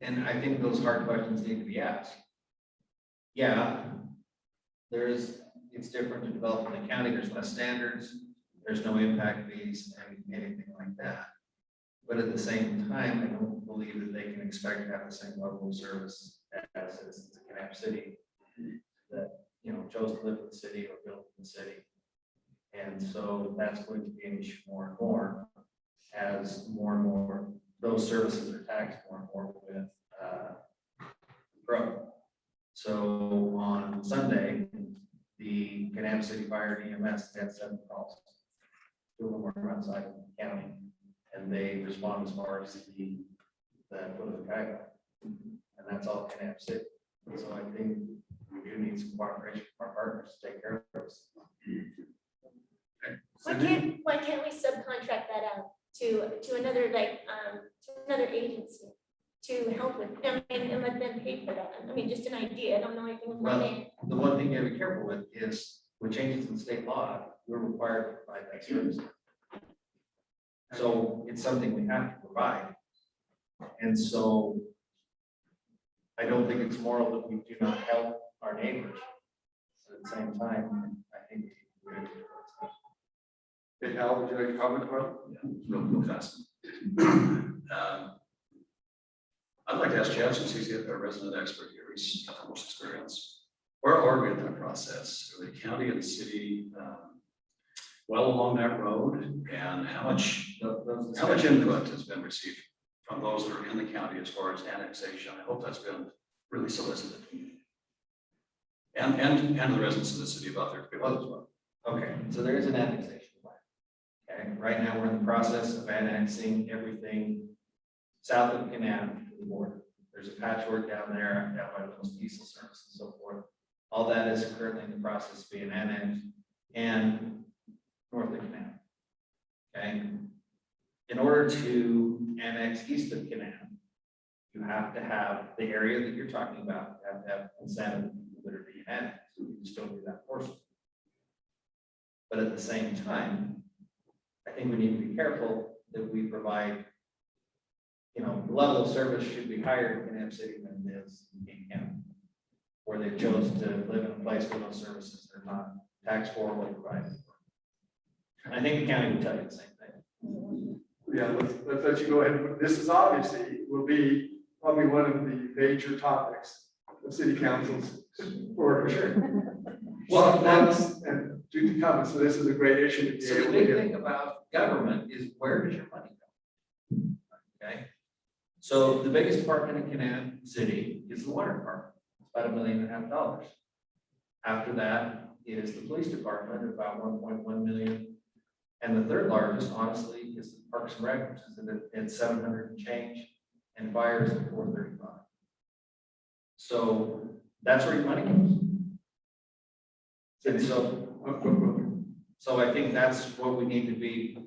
And I think those hard questions need to be asked. Yeah, it's different to develop in the county, there's less standards, there's no impact fees, anything like that. But at the same time, I don't believe that they can expect to have the same level of service as citizens of Kanab City that, chose to live in the city or built in the city. And so that's going to be an issue more and more as more and more those services are taxed more and more with growth. So on Sunday, the Kanab City Fire and EMS had 7 calls. 2 of them were outside of the county, and they respond as far as the foot of the guideline. And that's all Kanab City. So I think we do need some cooperation from our partners to take care of this. Why can't we subcontract that out to another another agency to help with them and let them pay for that? I mean, just an idea. I don't know anything about it. The one thing you have to be careful with is with changes in state law, we're required to provide that service. So it's something we have to provide. And so I don't think it's moral that we do not help our neighbors. So at the same time, I think we have to do it. Hey, Al, would you like to comment about it? Yeah, real fast. I'd like to ask Jeff, since he's a resident expert here, he's got the most experience. Where are we in that process? Are the county and the city well along that road? And how much input has been received from those that are in the county as far as annexation? I hope that's been really solicited. And the residents of the city about their feelings as well. Okay, so there is an annexation plan. Okay, right now we're in the process of annexing everything south of Kanab to the border. There's a patchwork down there, down by the most diesel service and so forth. All that is currently in the process of being annexed and north of Kanab. Okay, in order to annex east of Kanab, you have to have the area that you're talking about, you have to have consent of the people that are being annexed. You just don't do that portion. But at the same time, I think we need to be careful that we provide, the level of service should be higher in Kanab City than it is in King County, where they chose to live in a place where those services are not tax for what provided for. And I think the county would tell you the same thing. Yeah, let's let you go ahead. This is obviously will be probably one of the major topics of city councils for sure. Well, Months and due to come, so this is a great issue to be So the able to big get. thing about government is where does your money go? Okay, so the biggest department in Kanab City is the water department, it's about $1.5 million. After that is the police department, at about 1.1 million. And the third largest, honestly, is the Parks and Rec, which is at 700 and change, and fire is at 435. So that's where your money goes. And so I think that's what we need to be,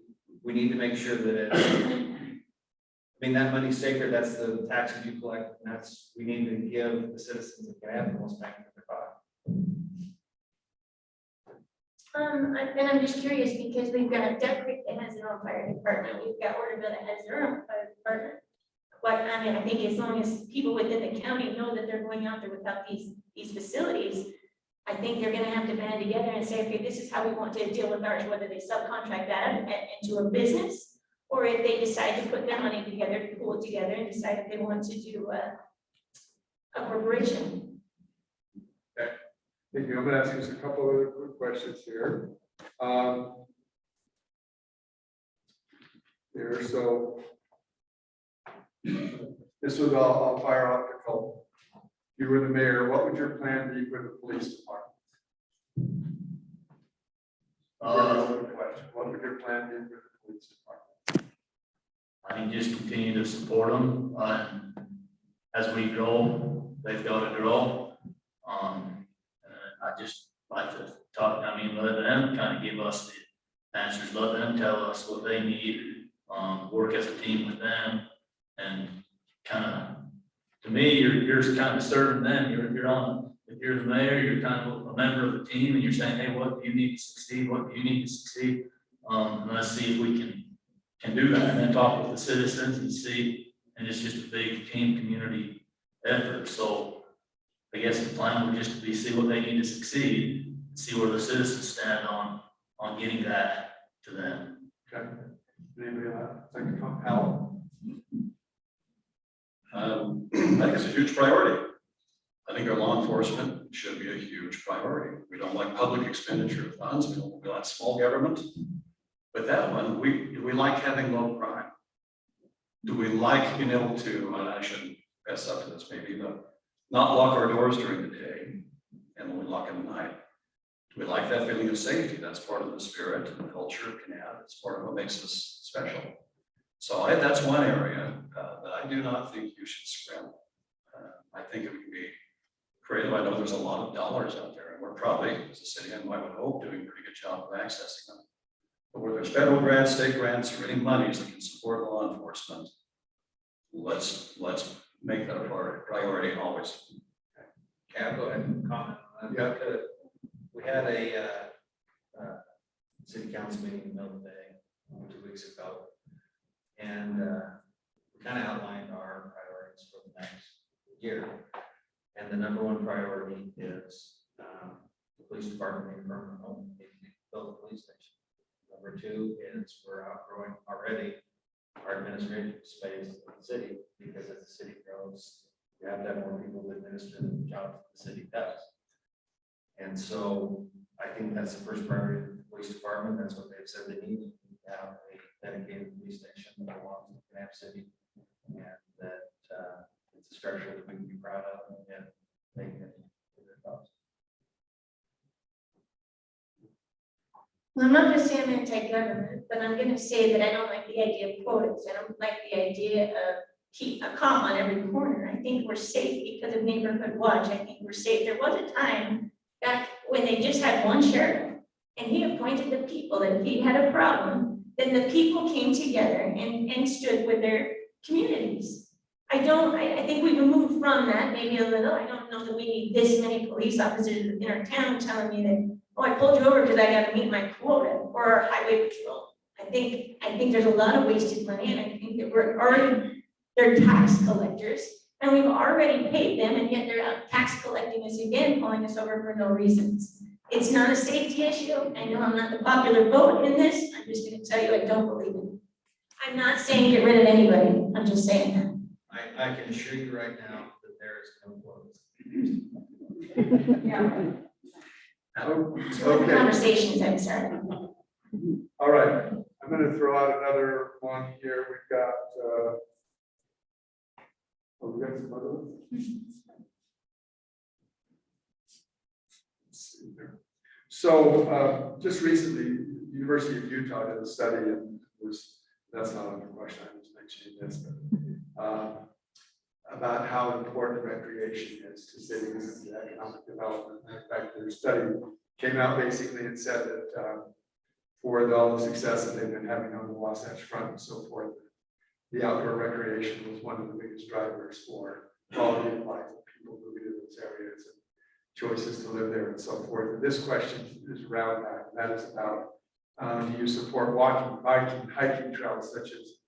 we need to make sure that it's, I mean, that money's sacred, that's the taxes you collect, and that's, we need to give the citizens that can have the most bang for their buck. And I'm just curious because we've got Duck Creek that has their own fire department, we've got Orderville that has their own fire department. But I mean, I think as long as people within the county know that they're going out there without these facilities, I think they're gonna have to band together and say, okay, this is how we want to deal with ours, whether they subcontract that into a business, or if they decide to put their money together, pool it together and decide if they want to do a corporation. Thank you. I'm gonna ask you just a couple other quick questions here. So this was I'll fire off the call. If you were the mayor, what would your plan be for the police department? What would your plan be for the police department? I can just continue to support them, as we grow, they've got to grow. I just like to talk, I mean, let them kind of give us the answers, let them tell us what they need, work as a team with them. And kind of, to me, you're kind of serving them, you're on, if you're the mayor, you're kind of a member of the team and you're saying, hey, what do you need to succeed? What do you need to succeed? And let's see if we can do that, and then talk with the citizens and see, and it's just a big team community effort. So I guess the plan would just be see what they need to succeed, see where the citizens stand on getting that to them. Okay. Anybody like to come out? I think it's a huge priority. I think our law enforcement should be a huge priority. We don't like public expenditure of funds. We don't like small government. But that one, we like having low crime. Do we like being able to, and I shouldn't fess up to this maybe, but not lock our doors during the day and only lock them at night? Do we like that feeling of safety? That's part of the spirit and the culture of Kanab. It's part of what makes us special. So that's one area that I do not think you should scrimp. I think it would be creative. I know there's a lot of dollars out there, and we're probably, as a city, and I would hope, doing a pretty good job of accessing them. But where there's federal grants, state grants, or any monies that can support law enforcement, let's make that a priority always. Okay, I'll go ahead and comment on that. We had a city council meeting in the middle of the day 2 weeks ago. And we kind of outlined our priorities for the next year. And the number one priority is the police department being permanent home, build a police station. Number two is we're outgrowing already our administrative space in the city, because as the city grows, you have to have more people to administer the jobs the city does. And so I think that's the first priority of the police department. That's what they've said they need to have a dedicated police station that belongs to Kanab City, and that it's a structure that we can be proud of and they can do their jobs. Well, I'm not gonna say I'm anti-government, but I'm gonna say that I don't like the idea of quotas. I don't like the idea of keep a cop on every corner. I think we're safe because of neighborhood watch. I think we're safe. There was a time back when they just had one sheriff and he appointed the people that if he had a problem, then the people came together and stood with their communities. I think we've moved from that maybe a little. I don't know that we need this many police officers in our town telling me that, oh, I pulled you over because I gotta meet my quota, or our highway patrol. I think there's a lot of wasted money, and I think that they're tax collectors, and we've already paid them, and yet they're out tax collecting us again, pulling us over for no reasons. It's not a safety issue. I know I'm not the popular vote in this. I'm just gonna tell you, I don't believe it. I'm not saying get rid of anybody. I'm just saying that. I can assure you right now that there is no vote. It's one of the Okay, conversations I've started. all right. I'm gonna throw out another one here. We've got, oh, we got some other ones? Let's see here. So, just recently, University of Utah did a study and that's not under question, I'm just mentioning this, but, about how important recreation is to cities and economic development. In fact, their study came out basically and said that, for all the success that they've been having on the Wasatch Front and so forth, the outdoor recreation was one of the biggest drivers for quality of life of people moving to those areas and choices to live there and so forth. And this question is around that. And that is about, do you support walking, biking, hiking trails such as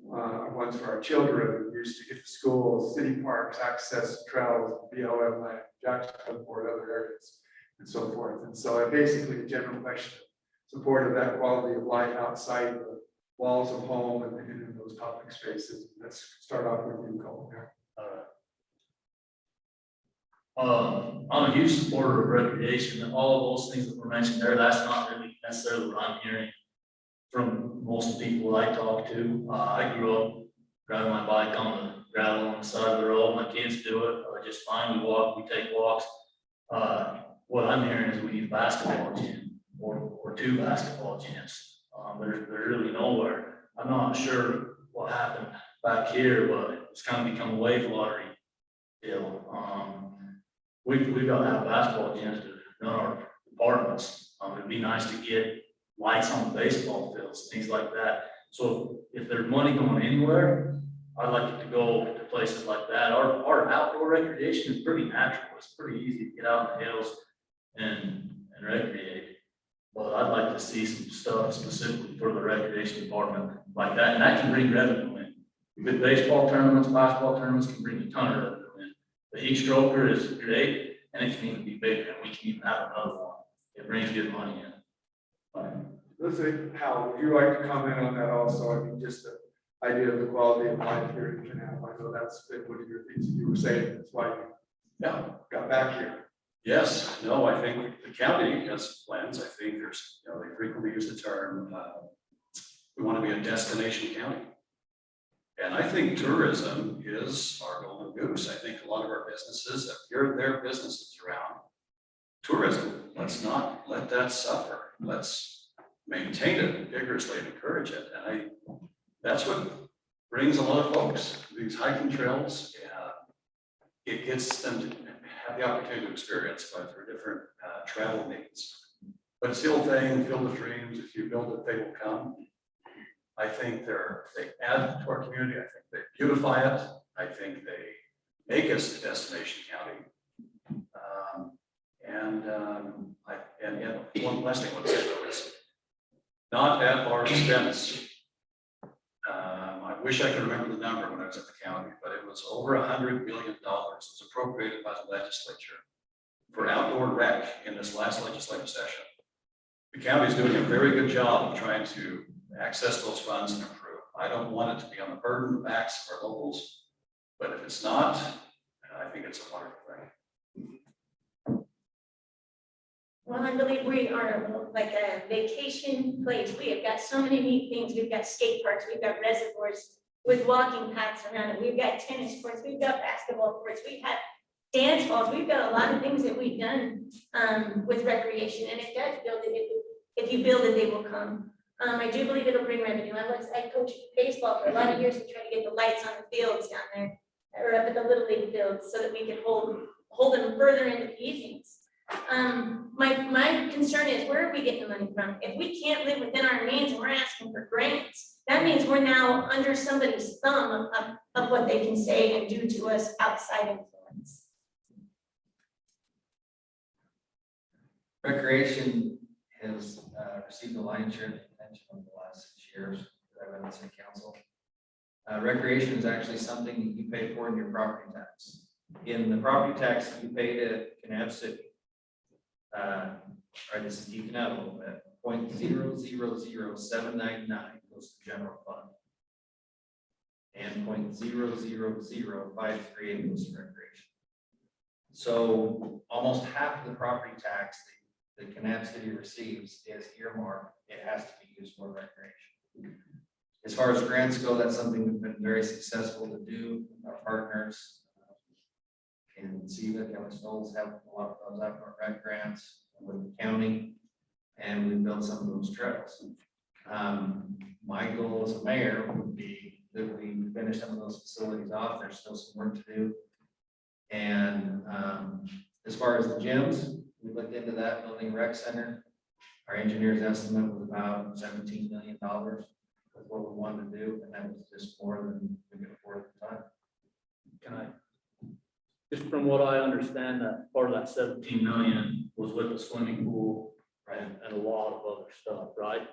ones for our children, used to get to school, city parks, access trails, BLM land, Jackson Board, other areas, and so forth. And so basically a general question of support of that quality of life outside the walls of home and in those public spaces. Let's start off with you, Colin. I'm a huge supporter of recreation, and all of those things that were mentioned there, that's not really necessarily what I'm hearing from most of the people I talk to. I grew up driving my bike on the gravel on the side of the road. My kids do it just fine. We walk, we take walks. What I'm hearing is we need a basketball gym or two basketball gyms. There's really nowhere. I'm not sure what happened back here, but it's kind of become a wave lottery deal. We've got to have basketball gyms to run our departments. It'd be nice to get lights on the baseball fields, things like that. So if there's money going anywhere, I'd like it to go to places like that. Our outdoor recreation is pretty natural. It's pretty easy to get out in the hills and recreate. But I'd like to see some stuff specifically for the recreation department like that, and that can bring revenue in. Good baseball tournaments, basketball tournaments can bring a ton of revenue in. The heat stroker is great, and it can even be bigger, and we can even have another one. It brings good money in. Let's say, Hal, would you like to comment on that also? I mean, just the idea of the quality of life here in Kanab. I know that's been one of your things that you were saying. That's why you got back here. Yes, no, I think the county has plans. I think there's, they frequently use the term, we want to be a destination county. And I think tourism is our golden goose. I think a lot of our businesses, if there are businesses around tourism, let's not let that suffer. Let's maintain it vigorously and encourage it. And that's what brings a lot of folks, these hiking trails. It gets them to have the opportunity to experience by through different travel needs. But it's the old thing, Field of Dreams, if you build it, they will come. I think they add to our community. I think they beautify it. I think they make us a destination county. And one last thing I want to say though is not at our expense. I wish I could remember the number when I was at the county, but it was over $100 billion was appropriated by the legislature for outdoor rec in this last legislative session. The county is doing a very good job of trying to access those funds and improve. I don't want it to be on the burden of backs of our locals, but if it's not, I think it's a wonderful thing. Well, I believe we are like a vacation place. We have got so many neat things. We've got skate parks, we've got reservoirs with walking paths around it. We've got tennis courts, we've got basketball courts, we've had dance halls. We've got a lot of things that we've done with recreation, and it does build it. If you build it, they will come. I do believe it'll bring revenue. I coached baseball for a lot of years to try to get the lights on the fields down there, or up at the Little League fields, so that we could hold them further into the evenings. My concern is, where are we getting the money from? If we can't live within our means and we're asking for grants, that means we're now under somebody's thumb of what they can say and do to us outside influence. Recreation has received a lion's share of attention over the last 6 years that I've been on the city council. Recreation is actually something that you pay for in your property tax. In the property tax that you pay to Kanab City, Or this is geeking out a little bit, 0.000799 goes to general fund. And 0.00053 goes to recreation. So almost half of the property tax that Kanab City receives is earmarked, it has to be used for recreation. As far as grants go, that's something we've been very successful to do with our partners. And Siva, Kelly Knowles have a lot of those outdoor rec grants with the county, and we've built some of those trails. My goal as a mayor would be that we finish some of those facilities off. There's still some work to do. And as far as the gyms, we looked into that building rec center. Our engineer's estimate was about $17 million. That's what we wanted to do, and that was just more than we could afford at the time. Can I, just from what I understand, that part of that 17 million was with the swimming pool and a lot of other stuff, right?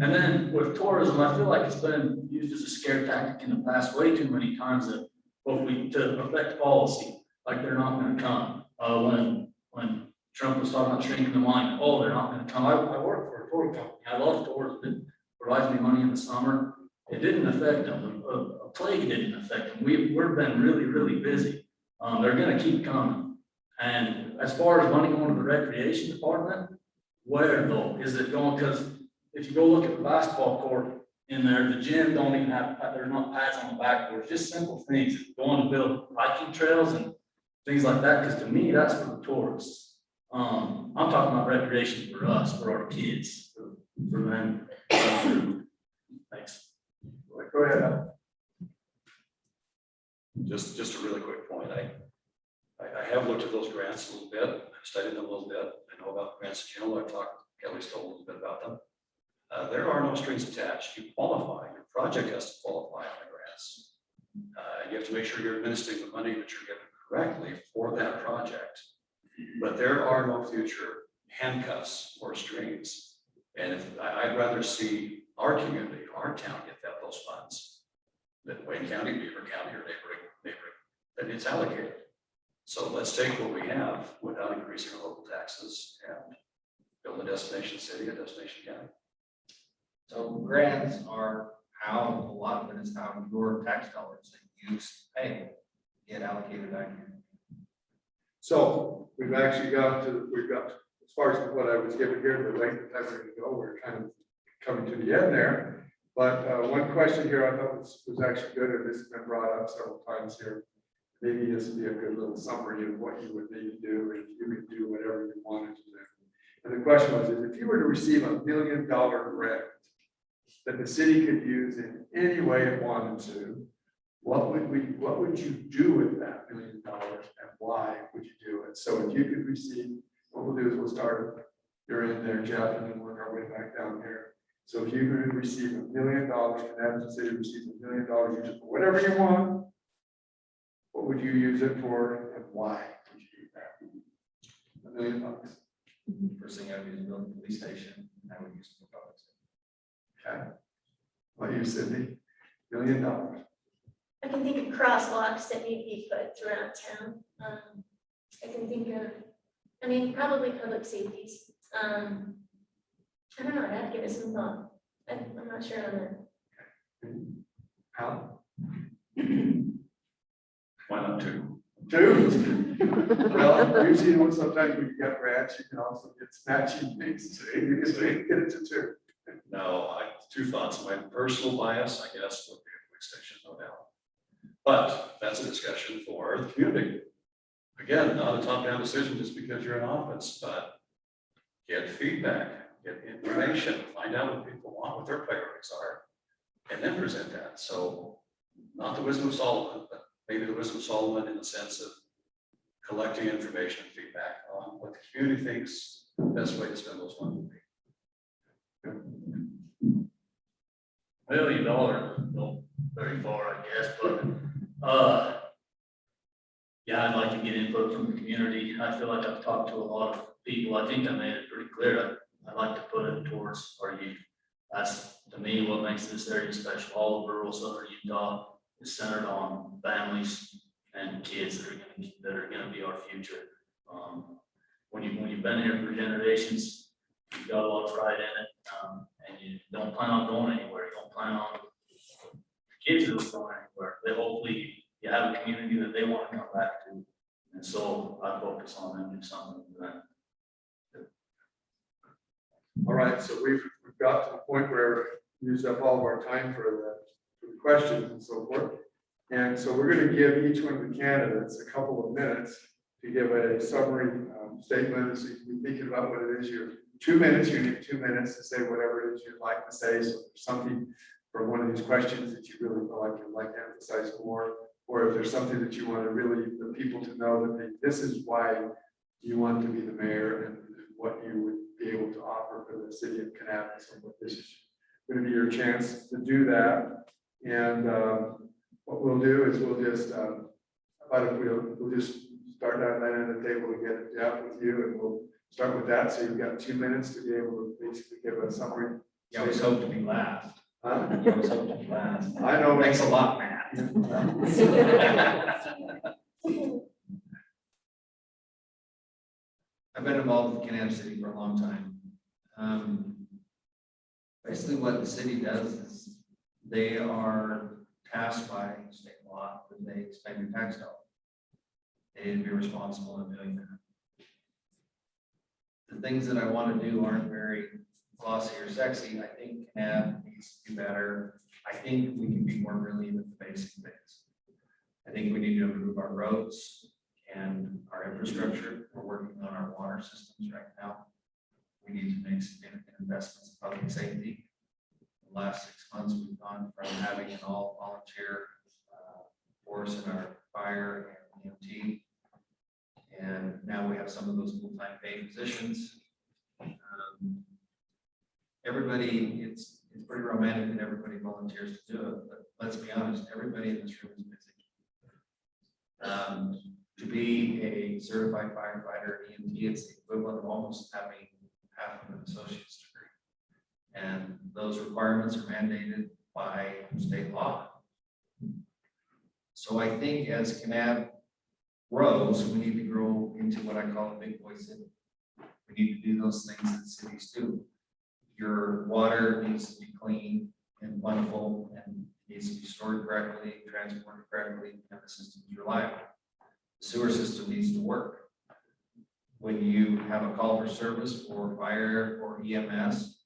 And then with tourism, I feel like it's been used as a scare tactic in the past way too many times that what we to affect policy, like they're not going to come. When Trump was talking about shrinking the monument, oh, they're not going to come. I work for a tour company. I love tours. It provides me money in the summer. It didn't affect them. A plague didn't affect them. We've been really, really busy. They're going to keep coming. And as far as money going to the recreation department, where though is it going? Because if you go look at the basketball court in there, the gym don't even have, there's not pads on the backboard, just simple things. Going to build hiking trails and things like that. Because to me, that's for the tourists. I'm talking about recreation for us, for our kids, for them. Thanks. Go ahead. Just a really quick point. I have looked at those grants a little bit. I've studied them a little bit. I know about grants in general. I've talked, Kelly's told a little bit about them. There are no strings attached. You qualify. Your project has to qualify on the grants. You have to make sure you're administering the money that you're given correctly for that project. But there are no future handcuffs or strings. And I'd rather see our community, our town get those funds than Wayne County, Beaver County, or neighboring, that it's allocated. So let's take what we have without increasing our local taxes and build a destination city, a destination county. So grants are how, a lot of it is how your tax dollars that you pay get allocated back here. So we've actually got, as far as what I was given here, the length of time we're going to go, we're kind of coming to the end there. But one question here I thought was actually good, and this has been brought up several times here. Maybe this would be a good little summary of what you would need to do if you could do whatever you wanted to do. And the question was, if you were to receive $1 million grant that the city could use in any way it wanted to, what would you do with that $1 million and why would you do it? So if you could receive, what we'll do is we'll start, you're in there, Jeff, and then work our way back down here. So if you could receive $1 million, Kanab City receives $1 million, use it for whatever you want, what would you use it for and why would you do that? $1 million. First thing I would do is build a police station. I would use it for public safety. Okay. What you, Cindy? $1 million. I can think of crosswalks that need to be put throughout town. I can think of, probably public safeties. I don't know, I'd have to give it some thought. I'm not sure on that. How? Why not two? Two? Well, usually, sometimes when you get grants, you can also get matching things too. You can get it to two. No, two thoughts. My personal bias, I guess, would be a police station, no doubt. But that's a discussion for the community. Again, not a top-down decision just because you're in office, but get feedback, get information, find out what people want, what their priorities are, and then present that. So not the wisdom of Solomon, but maybe the wisdom of Solomon in the sense of collecting information and feedback on what the community thinks the best way to spend those funds would be. $1 million doesn't go very far, I guess, but yeah, I'd like to get input from the community. I feel like I've talked to a lot of people. I think I made it pretty clear. I'd like to put it towards our youth. That's, to me, what makes this area special. All of rural southern Utah is centered on families and kids that are going to be our future. When you've been here for generations, you've got a lot of pride in it, and you don't plan on going anywhere, you don't plan on your kids are going anywhere, but hopefully you have a community that they want to come back to. And so I focus on them and do something for them. All right, so we've got to the point where we used up all of our time for the questions and so forth. And so we're going to give each one of the candidates a couple of minutes to give a summary statement. So you can be thinking about what it is you're 2 minutes, you need 2 minutes to say whatever it is you'd like to say. So if there's something from one of these questions that you really feel like you'd like to emphasize more, or if there's something that you want to really, the people to know that this is why you want to be the mayor and what you would be able to offer for the city of Kanab. So this is going to be your chance to do that. And what we'll do is we'll just, we'll just start down that end of the table to get it out with you, and we'll start with that. So you've got 2 minutes to be able to basically give a summary. Yeah, I was hoping to be last. Huh? I was hoping to be last. I know. Thanks a lot, Matt. I've been involved with Kanab City for a long time. Basically what the city does is they are tasked by state law that they spend your tax dollars. They need to be responsible in doing that. The things that I want to do aren't very glossy or sexy. I think Kanab needs to do better. I think we can be more brilliant at the basic things. I think we need to improve our roads and our infrastructure. We're working on our water systems right now. We need to make significant investments in public safety. In the last 6 months, we've gone from having an all volunteer force in our fire and EMT. And now we have some of those full-time paid positions. Everybody, it's pretty romantic that everybody volunteers to do it, but let's be honest, everybody in this room is busy. To be a certified firefighter EMT, it's the equivalent of almost having half of an associate's degree. And those requirements are mandated by state law. So I think as Kanab grows, we need to grow into what I call a big boy city. We need to do those things that cities do. Your water needs to be clean and plentiful and needs to be stored correctly, transported correctly, and the system is reliable. The sewer system needs to work. When you have a call for service for fire or EMS,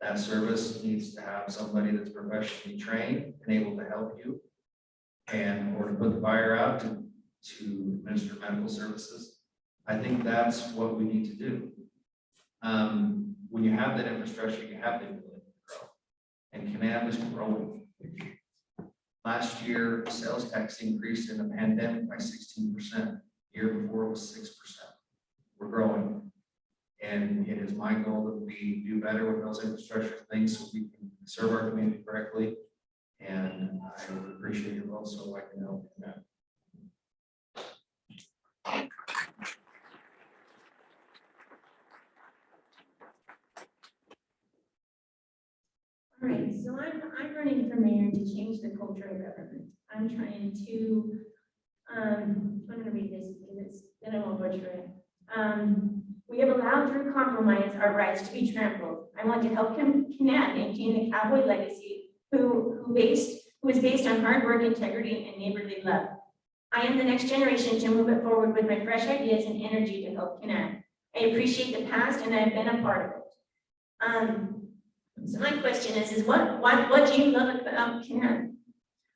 that service needs to have somebody that's professionally trained and able to help you, and or to put the fire out to administer medical services. I think that's what we need to do. When you have that infrastructure, you have the ability to grow. And Kanab is growing. Last year, sales tax increased in the pandemic by 16%. The year before it was 6%. We're growing. And it is my goal that we do better with those infrastructure things so we can serve our community correctly. And I would appreciate your vote so I can help in that. All right, so I'm running for mayor to change the culture of government. I'm trying to, I'm gonna read this because then I won't butcher it. We have allowed through compromise our rights to be trampled. I want to help Kanab maintain the cowboy legacy who is based on hard work, integrity, and neighborly love. I am the next generation to move it forward with my fresh ideas and energy to help Kanab. I appreciate the past and I've been a part of it. So my question is what do you love about Kanab?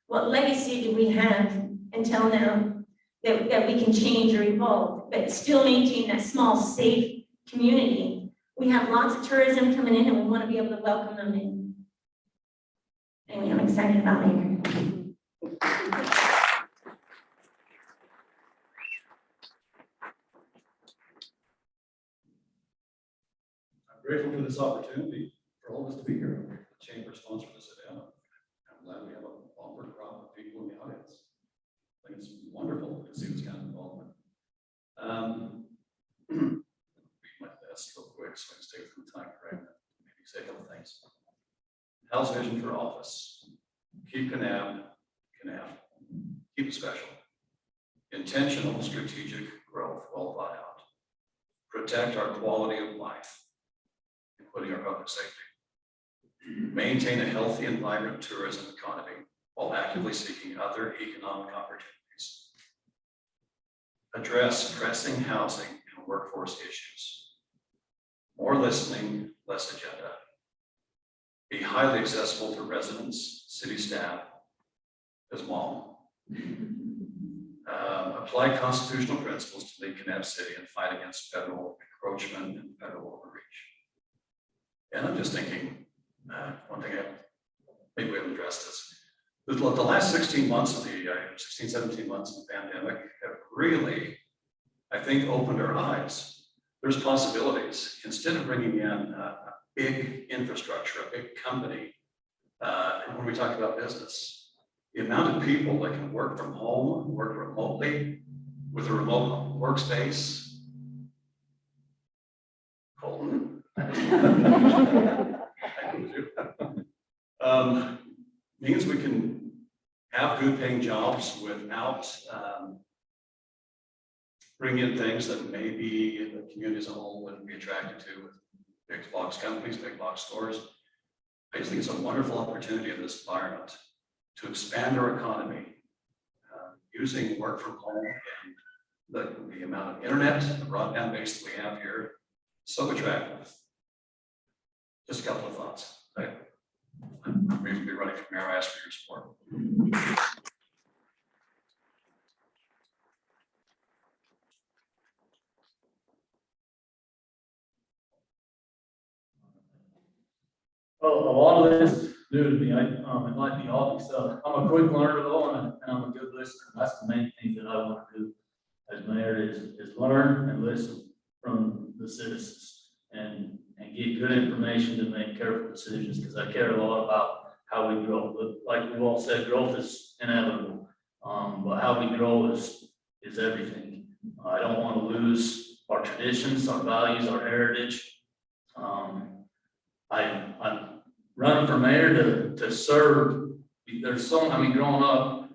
What legacy do we have until now that we can change or evolve, but still maintain that small, safe community? We have lots of tourism coming in and we want to be able to welcome them in. Anyway, I'm excited about mayor. I'm grateful for this opportunity for all of us to be here. The chamber sponsored this event. I'm glad we have a bumper crop of people in the audience. I think it's wonderful to see this kind of involvement. Read my best real quick so I can stay within the time frame. Maybe say a couple things. Hal's vision for office. Keep Kanab. Keep it special. Intentional strategic growth well thought out. protect our quality of life, including our public safety, maintain a healthy and vibrant tourism economy while actively seeking other economic opportunities, address pressing housing and workforce issues, more listening, less agenda, be highly accessible to residents, city staff, as well. Apply constitutional principles to lead Kanab City and fight against federal encroachment and federal overreach. And I'm just thinking, one thing maybe we haven't addressed this. The last 16 months of the 16, 17 months of the pandemic have really, I think, opened our eyes. There's possibilities. Instead of bringing in a big infrastructure, a big company, when we talk about business, the amount of people that can work from home, work remotely with a remote workspace. Colton. Means we can have good paying jobs without bringing in things that maybe the community as a whole wouldn't be attracted to with big box companies, big box stores. I just think it's a wonderful opportunity in this environment to expand our economy using work from home and the amount of internet, the broadband base that we have here, so attractive. Just a couple of thoughts. I'm reasonably running for mayor. I ask for your support. Well, a lot of this is new to me. It might be obvious. I'm a quick learner though, and I'm a good listener. That's the main thing that I want to do as mayor is learn and listen from the citizens and get good information to make careful decisions, because I care a lot about how we grow. But like we've all said, growth is inevitable. But how we grow is everything. I don't want to lose our traditions, our values, our heritage. I'm running for mayor to serve. There's so, I mean, growing up,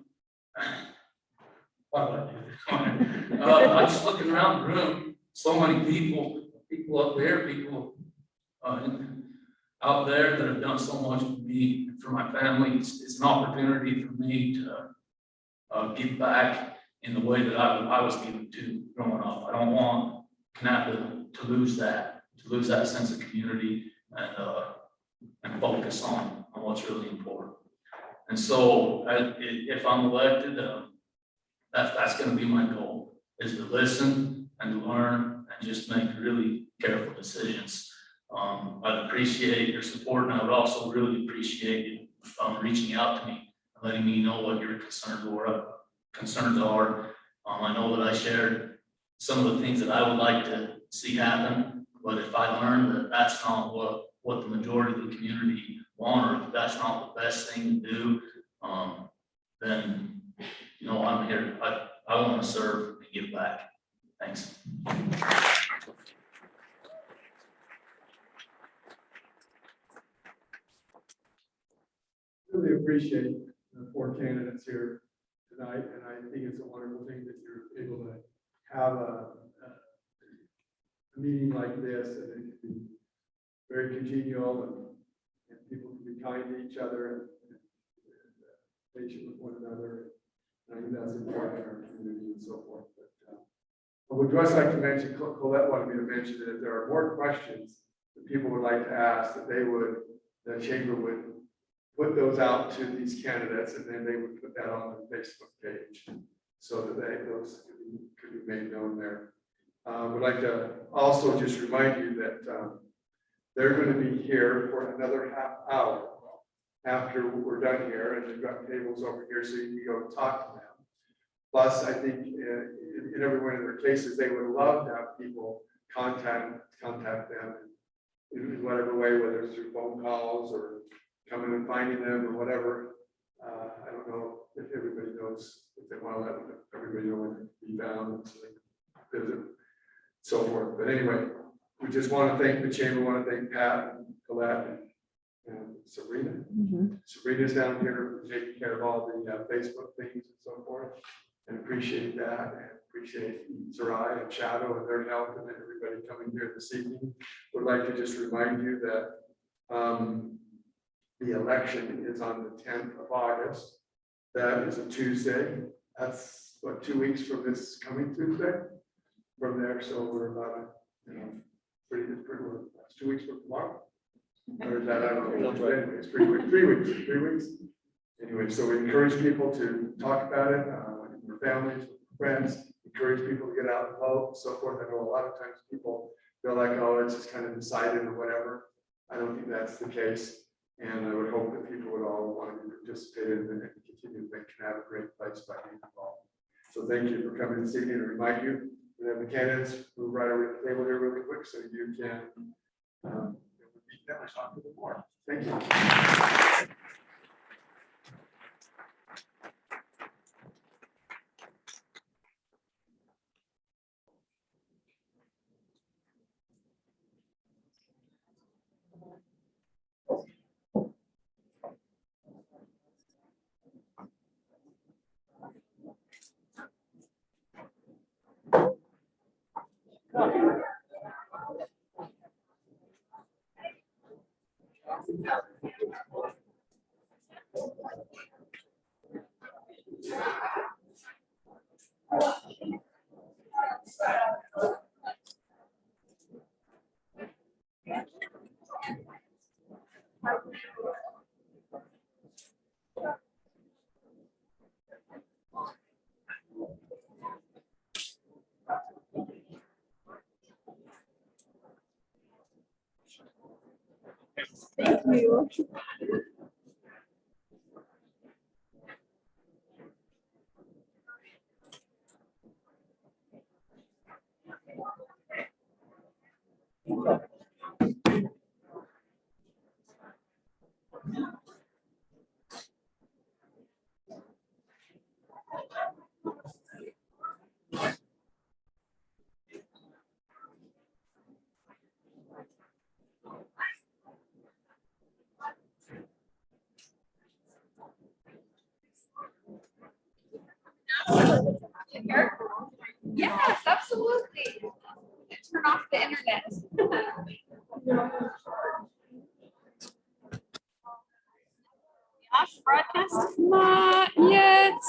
what do I do? I'm just looking around the room, so many people up there, people out there that have done so much for me and for my family. It's an opportunity for me to give back in the way that I was given to growing up. I don't want Kanab to lose that sense of community and focus on what's really important. And so if I'm elected, that's going to be my goal, is to listen and to learn and just make really careful decisions. I'd appreciate your support, and I would also really appreciate you reaching out to me and letting me know what your concerns are. I know that I shared some of the things that I would like to see happen, but if I learn that that's not what the majority of the community want, or if that's not the best thing to do, then, you know, I'm here. I want to serve and give back. Thanks. Really appreciate the 4 candidates here tonight, and I think it's a wonderful thing that you're able to have a meeting like this, and it can be very congenial, and people can be kind to each other and patient with one another. And I think that's important in our community and so forth. But would just like to mention, Colette wanted me to mention that if there are more questions that people would like to ask, that the chamber would put those out to these candidates, and then they would put that on the Facebook page so that those could be made known there. Would like to also just remind you that they're going to be here for another half hour after we're done here, and they've got tables over here so you can go and talk to them. Plus, I think in every one of their cases, they would love to have people contact them in whatever way, whether it's through phone calls or coming and finding them or whatever. I don't know if everybody knows, if they want to let everybody know when to be found and so they visit, so forth. But anyway, we just want to thank the chamber, want to thank Pat and Colette and Sabrina. Sabrina's down here taking care of all the Facebook things and so forth. and appreciate that, and appreciate Sarai and Shadow and their help, and everybody coming here this evening. Would like to just remind you that the election is on the 10th of August. That is a Tuesday. That's what, 2 weeks from this coming Tuesday? From there, so we're about, that's 2 weeks from tomorrow. Or is that, I don't know, anyway, it's 3 weeks, 3 weeks. Anyway, so we encourage people to talk about it, with their families, friends, encourage people to get out and vote and so forth. I know a lot of times people feel like, oh, it's just kind of decided or whatever. I don't think that's the case. And I would hope that people would all want to participate in and continue to make Kanab a great place by being involved. So thank you for coming this evening. To remind you, we have the candidates move right over the table here really quick so you can meet them or talk to them more. Thank you. Thank you. Yes, absolutely. Turn off the internet. Yes, broadcast. Not yet.